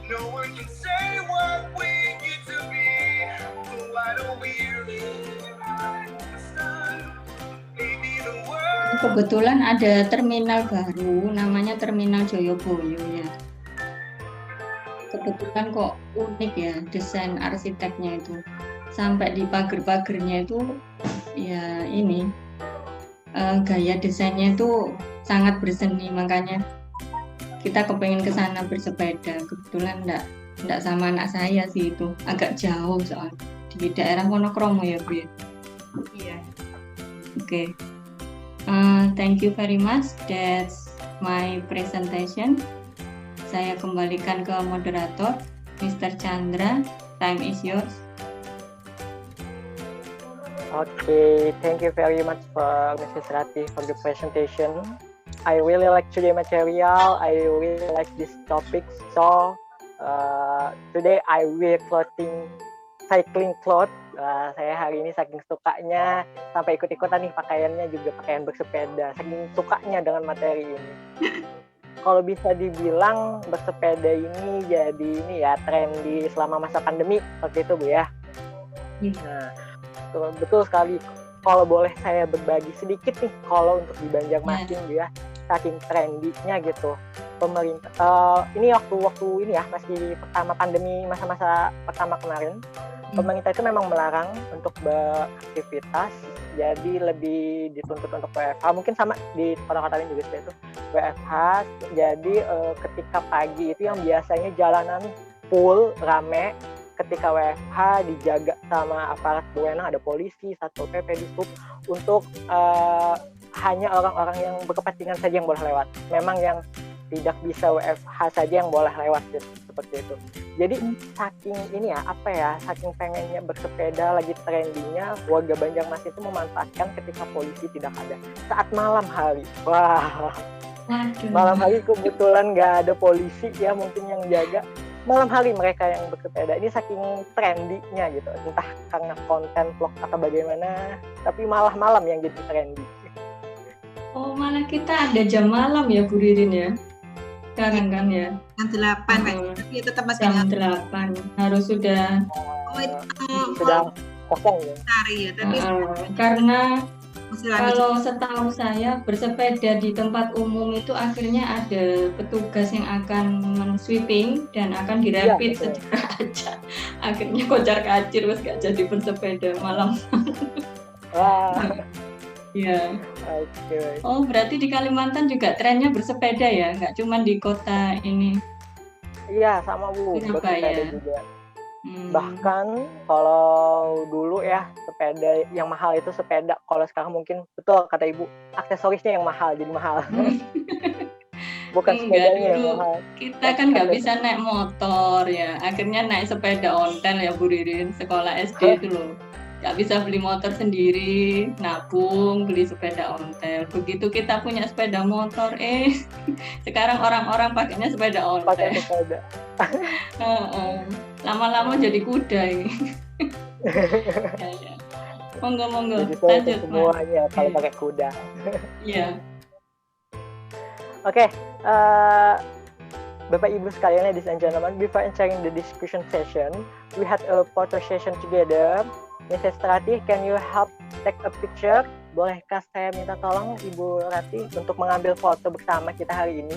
No one can say what we get to be. Why don't we rewrite the stars? Maybe the world. Kebetulan ada terminal baru, namanya Terminal Joyoboyo ya. Kebetulan kok unik ya desain arsiteknya itu. Sampai di pagar-pagarnya itu ya ini gaya desainnya itu sangat berseni, makanya kita kepengen ke sana bersepeda. Kebetulan enggak sama anak saya sih, itu agak jauh soalnya di daerah Wonokromo ya Bu ya. iya. Okay. Thank you very much. That's my presentation. Saya kembalikan ke moderator, Mr. Chandra. Time is yours. Okay, thank you very much for Mrs. Rati for the presentation. I really like today material. I really like this topic. So today I wear cycling cloth. Saya hari ini saking sukanya sampai ikut-ikutan nih pakaiannya juga pakaian bersepeda. Saking sukanya dengan materi ini. Kalau bisa dibilang bersepeda ini jadi ini ya trendy selama masa pandemi seperti itu Bu ya. Nah, betul sekali. Kalau boleh saya berbagi sedikit nih, kalau untuk di Banjarmasin Bu ya, saking trendy-nya gitu. Pemerintah ini waktu ini ya masih pertama pandemi, masa-masa pertama kemarin, pemerintah itu memang melarang untuk beraktivitas, jadi lebih dituntut untuk WFH. Mungkin sama di kota-kota lain juga seperti itu, WFH. Jadi ketika pagi itu yang biasanya jalanan full rame, ketika WFH dijaga sama aparat berwenang, ada polisi, Satpol PP, Dishub, untuk hanya orang-orang yang berkepentingan saja yang boleh lewat. Memang yang tidak bisa WFH saja yang boleh lewat gitu, seperti itu. Jadi saking ini ya, saking pengennya bersepeda, lagi trendinya, warga Banjarmasin itu memanfaatkan ketika polisi tidak ada. Saat malam hari, wah, malam hari kebetulan nggak ada polisi ya mungkin yang jaga. Malam hari mereka yang bersepeda, ini saking trendy-nya gitu, entah karena konten vlog atau bagaimana, tapi malam yang jadi trendy. Oh, malah kita ada jam malam ya Bu Ririn ya? Sekarang kan ya? Jam 8, tapi tetap masih jam 8, harus sudah sudah kosong ya? cari ya, tapi karena masih lama. kalau setahu saya bersepeda di tempat umum itu akhirnya ada petugas yang akan men-sweeping dan akan dirapid secara acak. Akhirnya kocar-kacir wes gak jadi bersepeda malam. Wah. Ya. Okay. Oh, berarti di Kalimantan juga trennya bersepeda ya, nggak cuma di kota ini. Iya, sama Bu, bersepeda juga. Bahkan kalau dulu ya sepeda yang mahal itu sepeda, kalau sekarang mungkin betul kata Ibu, aksesorisnya yang mahal, jadi mahal. Bukan sepedanya yang mahal. Kita kan nggak bisa naik motor ya, akhirnya naik sepeda ontel ya Bu Ririn, sekolah SD itu loh. Nggak bisa beli motor sendiri, nabung, beli sepeda ontel. Begitu kita punya sepeda motor, sekarang orang-orang pakainya sepeda ontel. Pakai sepeda. Lama-lama jadi kuda ini. Ya. Monggo. Jadi lanjut semuanya kalau pakai kuda. Iya. Oke, Bapak Ibu sekalian, ladies and gentlemen, before entering the discussion session, we had a photo session together. Mrs. Rati, can you help take a picture? Bolehkah saya minta tolong Ibu Rati untuk mengambil foto bersama kita hari ini?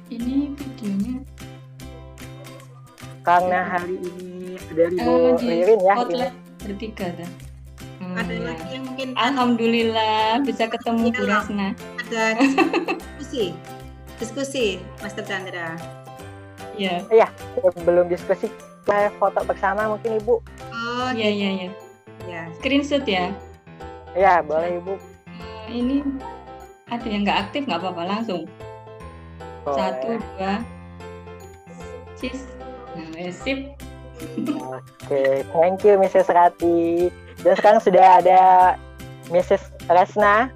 Ini videonya Karena hari ini dari Bu Di Ririn ya. spotlight bertiga dah. Ada Ya. lagi yang mungkin Alhamdulillah bisa ketemu Bu Rasna. ada diskusi Master Chandra. Ya, Sebelum diskusi, kita foto bersama mungkin Ibu. Oh, iya, iya, iya. ya. Screenshot ya. Ya, boleh Ibu. Ini ada yang nggak aktif nggak apa-apa langsung. Boleh. 1, 2, cheese. Nah, sip. Oke, thank you Mrs. Rati. Dan sekarang sudah ada Mrs. Resna.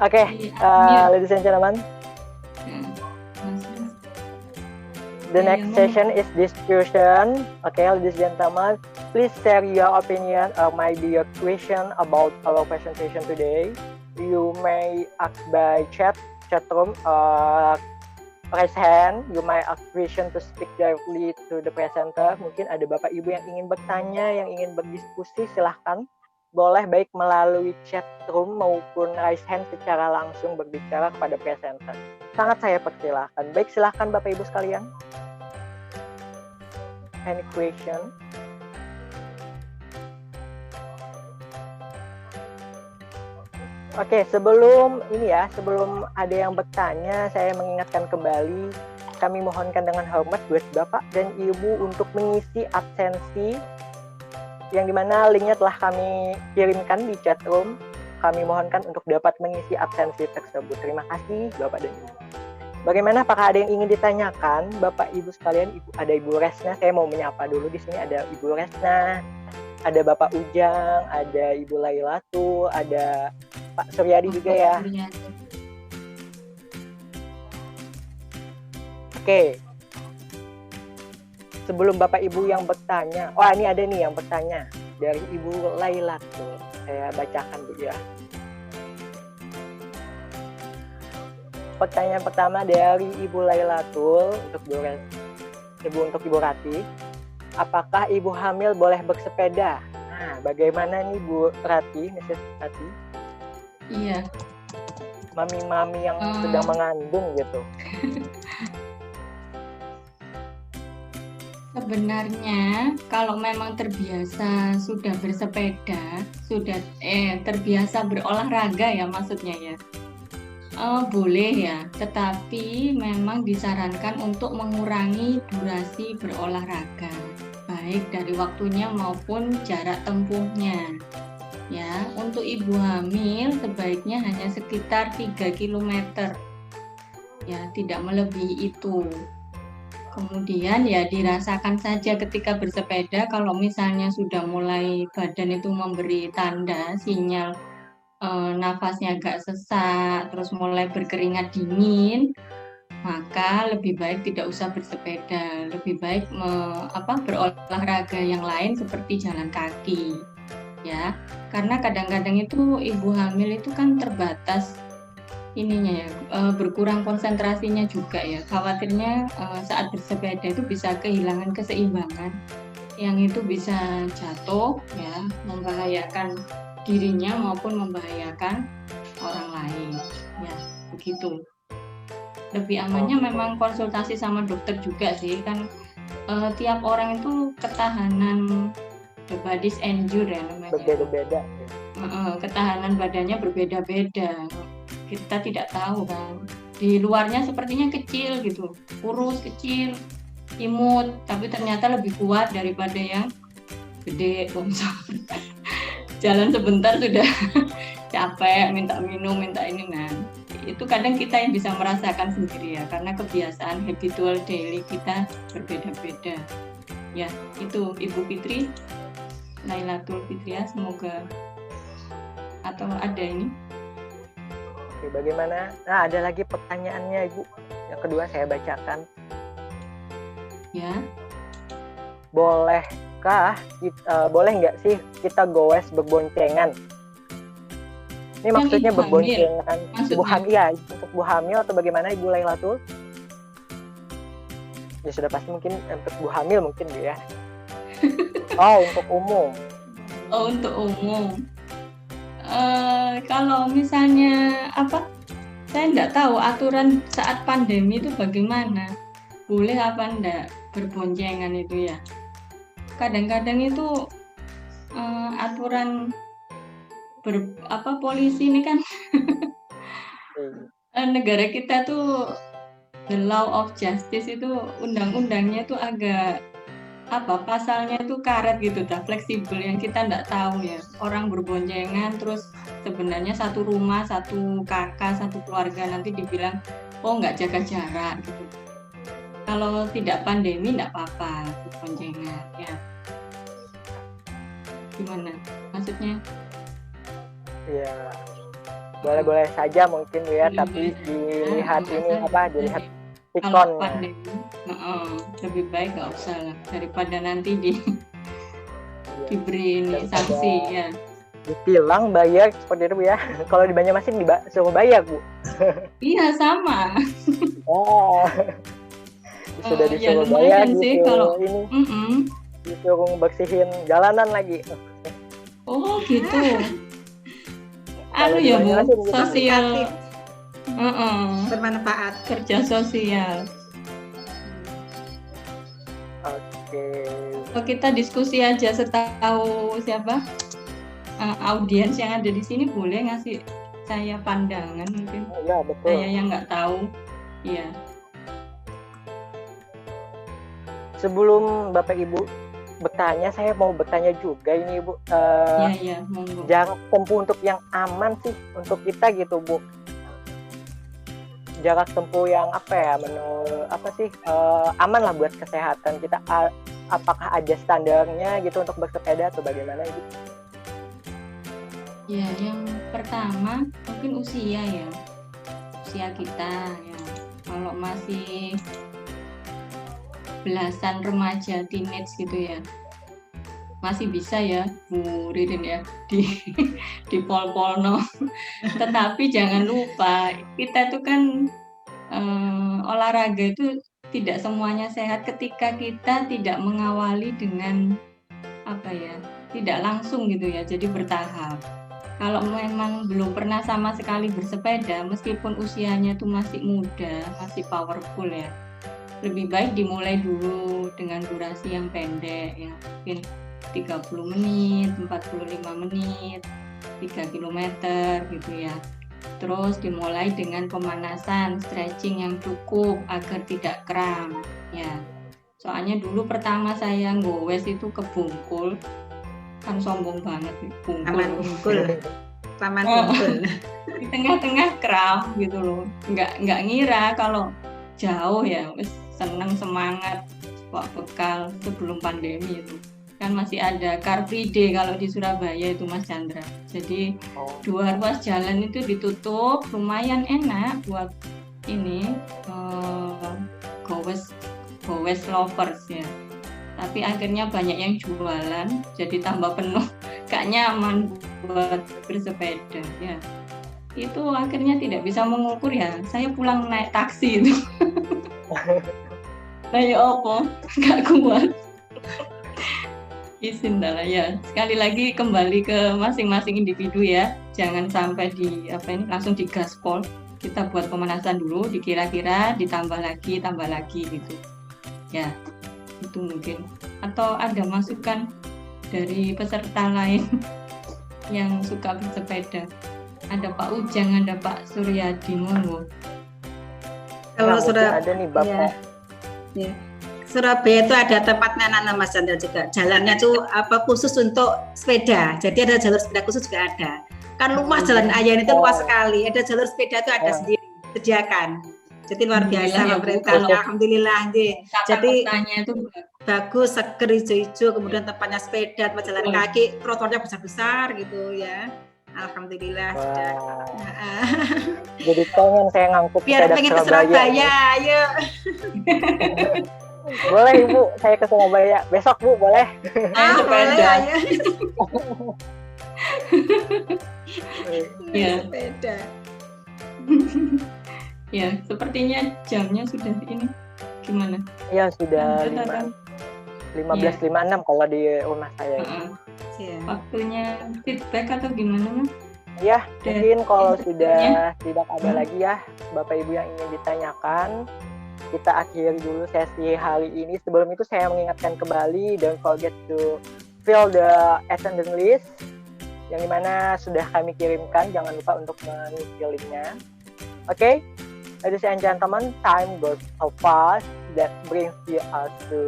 Oke, ladies and gentlemen, the next session is discussion. Okay, ladies and gentlemen, please share your opinion or maybe your question about our presentation today. You may ask by chat room or raise hand. You may ask question to speak directly to the presenter. Mungkin ada Bapak Ibu yang ingin bertanya, yang ingin berdiskusi, silahkan. Boleh baik melalui chat room maupun raise hand secara langsung berbicara kepada presenter. Sangat saya persilahkan. Baik, silahkan Bapak Ibu sekalian. Any question? Oke, sebelum ada yang bertanya, saya mengingatkan kembali, kami mohonkan dengan hormat buat Bapak dan Ibu untuk mengisi absensi, yang dimana linknya telah kami kirimkan di chat room. Kami mohonkan untuk dapat mengisi absensi tersebut. Terima kasih Bapak dan Ibu. Bagaimana, apakah ada yang ingin ditanyakan, Bapak Ibu sekalian? Ada Ibu Resna, saya mau menyapa dulu di sini. Ada Ibu Resna, ada Bapak Ujang, ada Ibu Lailatu, ada Pak Suryadi juga ya. Oke. Sebelum Bapak Ibu yang bertanya, ini ada nih yang bertanya dari Ibu Lailatu. Saya bacakan dulu ya. Pertanyaan pertama dari Ibu Lailatul untuk Ibu Rati. Apakah ibu hamil boleh bersepeda? Nah, bagaimana nih Bu Rati, Mrs. Rati? Iya. Mami-mami yang sedang mengandung gitu. Sebenarnya kalau memang terbiasa sudah bersepeda, terbiasa berolahraga ya maksudnya ya. Boleh ya, tetapi memang disarankan untuk mengurangi durasi berolahraga, baik dari waktunya maupun jarak tempuhnya. Ya, untuk ibu hamil sebaiknya hanya sekitar 3 km. Ya, tidak melebihi itu. Kemudian ya dirasakan saja ketika bersepeda, kalau misalnya sudah mulai badan itu memberi tanda sinyal nafasnya agak sesak, terus mulai berkeringat dingin, maka lebih baik tidak usah bersepeda, lebih baik berolahraga yang lain seperti jalan kaki, ya. Karena kadang-kadang itu ibu hamil itu kan terbatas ininya ya, berkurang konsentrasinya juga ya. Khawatirnya saat bersepeda itu bisa kehilangan keseimbangan, yang itu bisa jatuh, ya, membahayakan dirinya maupun membahayakan orang lain, ya begitu. Lebih amannya memang konsultasi sama dokter juga sih, kan tiap orang itu ketahanan the body's endure ya namanya. Berbeda-beda. Ketahanan badannya berbeda-beda. Kita tidak tahu kan. Di luarnya sepertinya kecil gitu, kurus, kecil, imut, tapi ternyata lebih kuat daripada yang gede. Jalan sebentar sudah capek, minta minum, minta ini. Nah, itu kadang kita yang bisa merasakan sendiri ya, karena kebiasaan habitual daily kita berbeda-beda. Ya, itu Ibu Fitri, Lailatul Fitria, semoga. Atau ada ini? Oke, bagaimana? Nah, ada lagi pertanyaannya Ibu. Yang kedua saya bacakan. Ya. Boleh nggak sih kita goes berboncengan? Ini maksudnya berboncengan ibu hamil ya, untuk ibu hamil atau bagaimana Ibu Lailatul? Ya sudah pasti mungkin untuk ibu hamil mungkin ya. Untuk umum. Untuk umum. Kalau misalnya saya nggak tahu aturan saat pandemi itu bagaimana. Boleh apa enggak berboncengan itu ya. Kadang-kadang itu aturan polisi ini kan negara kita tuh the law of justice itu undang-undangnya tuh agak pasalnya tuh karet gitu dah, fleksibel yang kita nggak tahu ya. Orang berboncengan terus sebenarnya satu rumah, satu kakak, satu keluarga nanti dibilang oh nggak jaga jarak gitu. Kalau tidak pandemi nggak apa-apa berboncengan ya. Gimana maksudnya? Ya, boleh-boleh saja mungkin Bu ya, tapi dilihat ini dilihat kalau ikonnya. pandemi lebih baik nggak usah lah daripada nanti diberi sanksi ya. Ditilang bayar seperti itu Bu ya. Kalau di Banjarmasin suruh bayar Bu. Iya sama. Oh. Sudah disuruh bayar sih, gitu. kalau ini disuruh bersihin jalanan lagi. Oh gitu. Ya Bu, sosial bermanfaat, kerja sosial. Oke. So, kita diskusi aja setahu siapa audiens yang ada di sini boleh ngasih saya pandangan mungkin. Ya betul. Saya yang nggak tahu. Iya. Sebelum Bapak Ibu bertanya, saya mau bertanya juga ini Bu. Iya, monggo. Jarak tempuh untuk yang aman sih untuk kita gitu Bu. Jarak tempuh yang aman lah buat kesehatan kita. Apakah ada standarnya gitu untuk bersepeda atau bagaimana Ibu? Ya, yang pertama mungkin usia ya. Usia kita ya. Kalau masih belasan remaja, teenage gitu ya, masih bisa ya Bu Ririn ya di pol-polno. Tetapi jangan lupa kita tuh kan olahraga itu tidak semuanya sehat ketika kita tidak mengawali dengan tidak langsung gitu ya, jadi bertahap. Kalau memang belum pernah sama sekali bersepeda, meskipun usianya tuh masih muda, masih powerful ya, lebih baik dimulai dulu dengan durasi yang pendek ya, mungkin 30 menit, 45 menit, 3 km gitu ya. Terus dimulai dengan pemanasan, stretching yang cukup agar tidak kram ya. Soalnya dulu pertama saya ngowes itu ke Bungkul, kan sombong banget Bungkul. Taman Bungkul. Di tengah-tengah kram gitu loh. Nggak ngira kalau jauh ya, wis seneng semangat bawa bekal sebelum pandemi itu. Kan masih ada Car Free Day kalau di Surabaya itu Mas Chandra. Jadi 2 ruas jalan itu ditutup, lumayan enak buat ini gowes lovers ya. Tapi akhirnya banyak yang jualan, jadi tambah penuh, gak nyaman buat bersepeda ya. Itu akhirnya tidak bisa mengukur ya. Saya pulang naik taksi itu. Kayak apa? Gak kuat. Izin lah ya. Sekali lagi kembali ke masing-masing individu ya. Jangan sampai langsung digaspol. Kita buat pemanasan dulu, dikira-kira, ditambah lagi gitu. Ya, itu mungkin. Atau ada masukan dari peserta lain yang suka bersepeda. Ada Pak Ujang, ada Pak Suryadi, monggo. Kalau sudah ada nih Bapak. Ya. Surabaya itu ada tempatnya Mas Chandra juga. Jalannya tuh khusus untuk sepeda. Jadi ada jalur sepeda khusus juga ada. Kan luas Jalan Ayan itu luas sekali. Ada jalur sepeda itu ada sendiri, sediakan. Jadi luar biasa pemerintah. Alhamdulillah. Jadi itu bagus, seger, hijau-hijau, kemudian tempatnya sepeda, tempat jalan kaki, trotoarnya besar-besar gitu ya. Alhamdulillah. Jadi pengen saya ngangkut biar pengen ke Surabaya, ayo. Boleh Ibu, saya ke Surabaya besok Bu, boleh? Boleh ayo. Ya. Sepeda. Ya, sepertinya jamnya sudah ini. Gimana? Ya sudah 15.56 kalau di rumah saya. Waktunya feedback atau gimana Mas? Ya, Dan mungkin kalau selanjutnya, sudah tidak ada lagi ya Bapak Ibu yang ingin ditanyakan, kita akhiri dulu sesi hari ini. Sebelum itu saya mengingatkan kembali, don't forget to fill the attendance list yang dimana sudah kami kirimkan. Jangan lupa untuk mengisi linknya. Oke, ladies and gentlemen, time goes so fast. That brings us to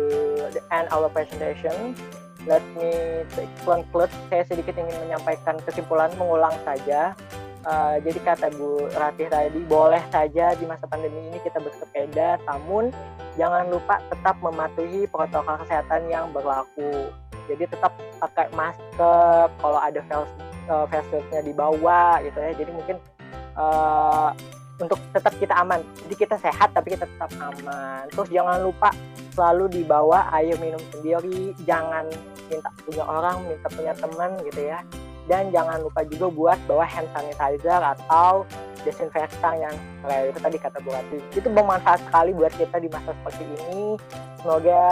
the end of our presentation. Let me conclude. Saya sedikit ingin menyampaikan kesimpulan, mengulang saja. Jadi kata Bu Ratih tadi, boleh saja di masa pandemi ini kita bersepeda, namun jangan lupa tetap mematuhi protokol kesehatan yang berlaku. Jadi tetap pakai masker, kalau ada face shield-nya dibawa gitu ya. Jadi mungkin untuk tetap kita aman. Jadi kita sehat tapi kita tetap aman. Terus jangan lupa selalu dibawa air minum sendiri, jangan minta punya orang, minta punya teman gitu ya. Dan jangan lupa juga buat bawa hand sanitizer atau desinfektan yang spray. Itu tadi kata Bu Ratih. Itu bermanfaat sekali buat kita di masa seperti ini. Semoga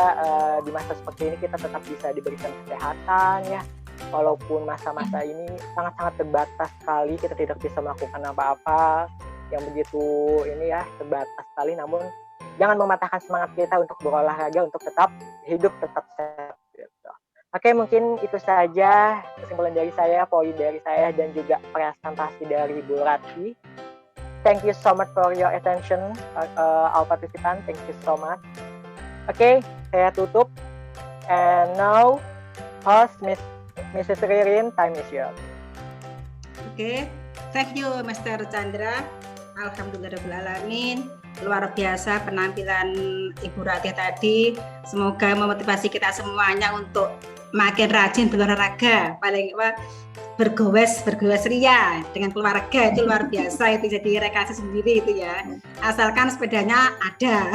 di masa seperti ini kita tetap bisa diberikan kesehatan ya. Walaupun masa-masa ini sangat-sangat terbatas sekali, kita tidak bisa melakukan apa-apa yang begitu ini ya, terbatas sekali. Namun jangan mematahkan semangat kita untuk berolahraga, untuk tetap hidup, tetap sehat gitu. Oke, mungkin itu saja kesimpulan dari saya, poin dari saya, dan juga presentasi dari Bu Ratih. Thank you so much for your attention, all participants. Thank you so much. Oke, saya tutup. And now, host Mrs. Ririn, time is yours. Oke, thank you Mr. Chandra. Alhamdulillahirrahmanirrahim. Luar biasa penampilan Ibu Ratih tadi. Semoga memotivasi kita semuanya untuk makin rajin berolahraga, paling bergowes ria dengan keluarga, itu luar biasa. Itu jadi rekreasi sendiri itu ya, asalkan sepedanya ada.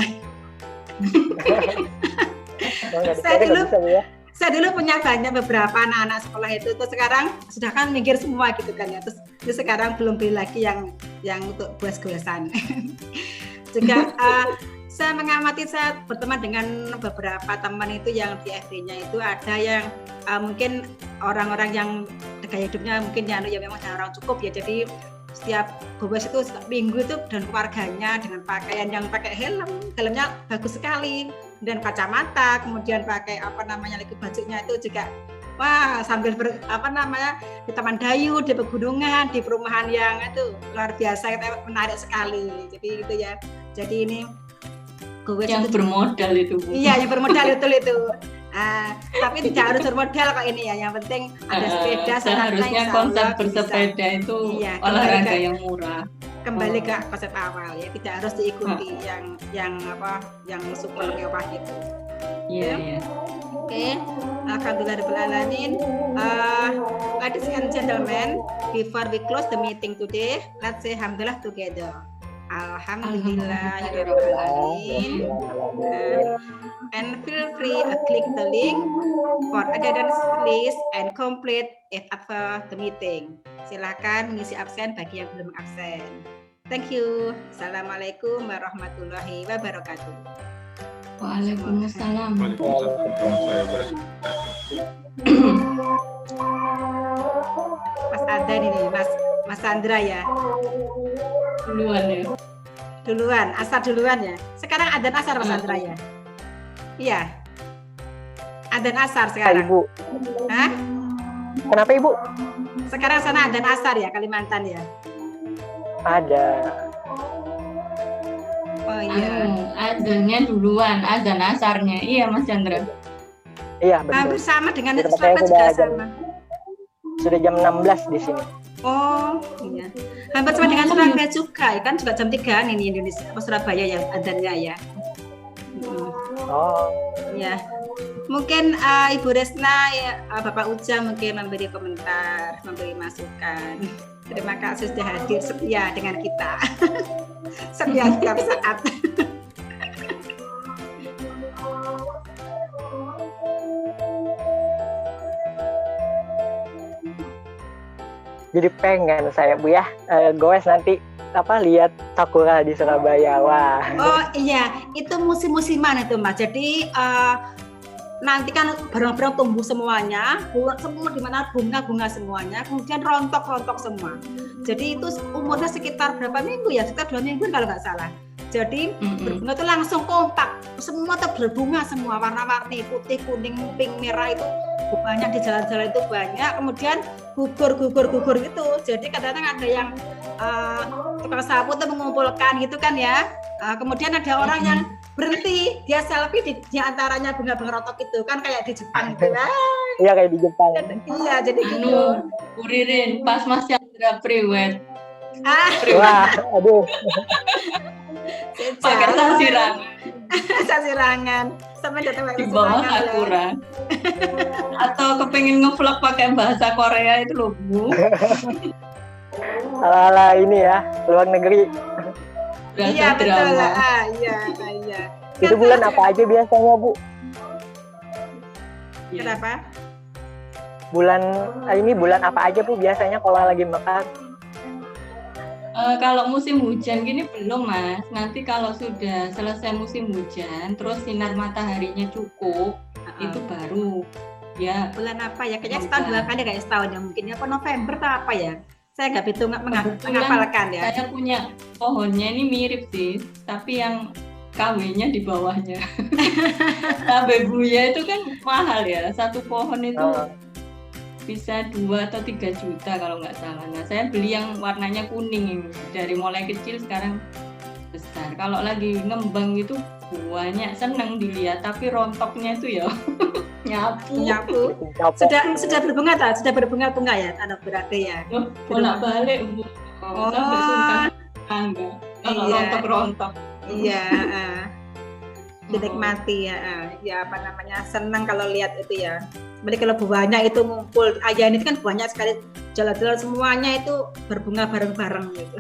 Saya dulu punya banyak beberapa anak-anak sekolah itu, terus sekarang sudah kan minggir semua gitu kan ya, terus sekarang belum beli lagi yang untuk goes-goesan. Juga saya mengamati, saya berteman dengan beberapa teman itu yang di FD-nya itu ada yang mungkin orang-orang yang gaya hidupnya mungkin yang memang jarang cukup ya, jadi setiap goes itu setiap minggu itu dan keluarganya dengan pakaian yang pakai helmnya bagus sekali, dan kacamata, kemudian pakai lagi bajunya itu juga wah, sambil di Taman Dayu, di pegunungan, di perumahan yang itu luar biasa, menarik sekali. Jadi gitu ya. Jadi ini goes yang itu bermodal itu Bu. Iya, yang bermodal itu. Tapi tidak harus bermodal kok ini ya. Yang penting ada sepeda. Seharusnya konsep bersepeda itu iya, olahraga yang murah. Kembali ke konsep awal ya, tidak harus diikuti yang super mewah gitu. Iya. Oke, alhamdulillahirrahmanirrahim. Ladies and gentlemen, before we close the meeting today, let's say alhamdulillah together. Alhamdulillahirrahmanirrahim. And feel free to click the link for attendance list and complete it after the meeting. Silakan mengisi absen bagi yang belum absen. Thank you. Assalamualaikum warahmatullahi wabarakatuh. Waalaikumsalam. Mas Adan ini, Mas Sandra ya. Duluan, asar duluan ya. Sekarang adzan asar Mas Sandra ya. Iya. Adzan asar sekarang. Ibu. Hah? Kenapa Ibu? Sekarang sana adzan asar ya, Kalimantan ya. Ada. Oh iya. Adzannya duluan, adzan asarnya. Iya Mas Chandra. Iya betul. Hampir sama dengan Di itu, tempat saya juga sama. Sudah jam 16 di sini. Oh iya. Hampir sama dengan Surabaya juga, kan juga jam 3 ini Indonesia, Surabaya yang adzannya ya. Oh. Ya. Mungkin Ibu Resna, ya, Bapak Uja mungkin memberi komentar, memberi masukan. Terima kasih sudah hadir setia dengan kita. Setia setiap saat. Jadi pengen saya Bu ya, goes nanti lihat sakura di Surabaya. Wah. Oh iya, itu musim-musiman itu Mas. Jadi nanti kan barang-barang tumbuh semuanya, semua di mana bunga-bunga semuanya, kemudian rontok-rontok semua. Jadi itu umurnya sekitar berapa minggu ya? Sekitar 2 minggu kalau nggak salah. Jadi berbunga itu langsung kompak, semua tuh berbunga semua, warna-warni putih, kuning, pink, merah itu banyak di jalan-jalan itu banyak. Kemudian gugur gitu. Jadi kadang-kadang ada yang tukang sapu tuh mengumpulkan gitu kan ya. Kemudian ada orang yang berhenti, dia selfie di antaranya bunga-bunga rontok itu kan kayak di Jepang gitu lah. Iya kayak di Jepang. Iya, jadi gitu. Uririn pas Mas Chandra priwet. Wah, aduh. Pakai sasirangan Sasirangan sampai datang di bawah Sakura. Atau kepengen ngevlog pakai bahasa Korea itu loh Bu. Ala-ala ini ya, luar negeri. Bahasa Iya betul drama. lah. Iya. Itu bulan apa aja biasanya Bu? Iya. Kenapa? Ini bulan apa aja Bu biasanya kalau lagi Mekar? Kalau musim hujan gini belum Mas. Nanti kalau sudah selesai musim hujan, terus sinar mataharinya cukup, itu baru ya. Bulan apa ya? Kayaknya setahun 2 kali kayak setahun ya mungkin ya. Apa November atau apa ya? Saya nggak betul menghafalkan ya. Saya punya pohonnya ini mirip sih, tapi yang KW-nya di bawahnya. Tabebuya itu kan mahal ya, satu pohon itu bisa 2 atau 3 juta kalau nggak salah. Nah saya beli yang warnanya kuning ini, dari mulai kecil sekarang besar. Kalau lagi ngembang itu buahnya seneng dilihat, tapi rontoknya itu ya nyapu. Sudah berbunga tak? Sudah berbunga-bunga ya? Ada berarti ya. Bolak-balik Bu. Sampai suka tangga. Kalau Iya. rontok-rontok. Iya, dinikmati ya. Ya apa namanya? Senang kalau lihat itu ya. Sebenarnya kalau banyak itu ngumpul, Ayan itu kan banyak sekali jalan-jalan semuanya itu berbunga bareng-bareng gitu.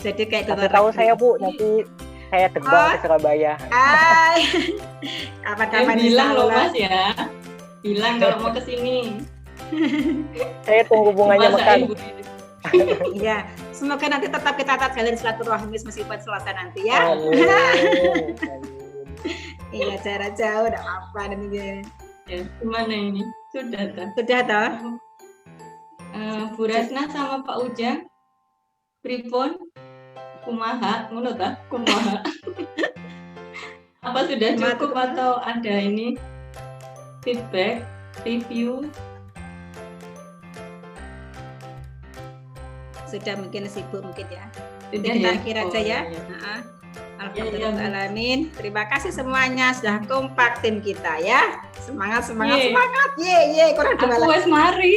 Jadi kayak Kasih tahu saya Bu, nanti saya terbang ke Surabaya. Kapan-kapan Bilang loh insyaallah. Mas ya. Bilang kalau mau ke sini. Saya tunggu bunganya Masa Mekar. Ibu ini. Iya, semoga nanti tetap kita jalin silaturahmi meskipun selesai nanti ya. Amin. Iya, jarak jauh enggak apa-apa nanti. Ya, gimana ini? Sudah tak? Sudah toh? Bu Rasna sama Pak Ujang, pripun? Kumaha, ngono ta? Kumaha. Apa sudah cukup atau ada ini feedback, review? Sudah mungkin sibuk mungkin ya. Sudah Kita ya? akhir Oh, aja ya. iya. Alhamdulillahirrahmanirrahim. Terima kasih semuanya sudah kompak tim kita ya. Semangat. Yeay. Ye, kurang 2 Aku lagi. wes mari.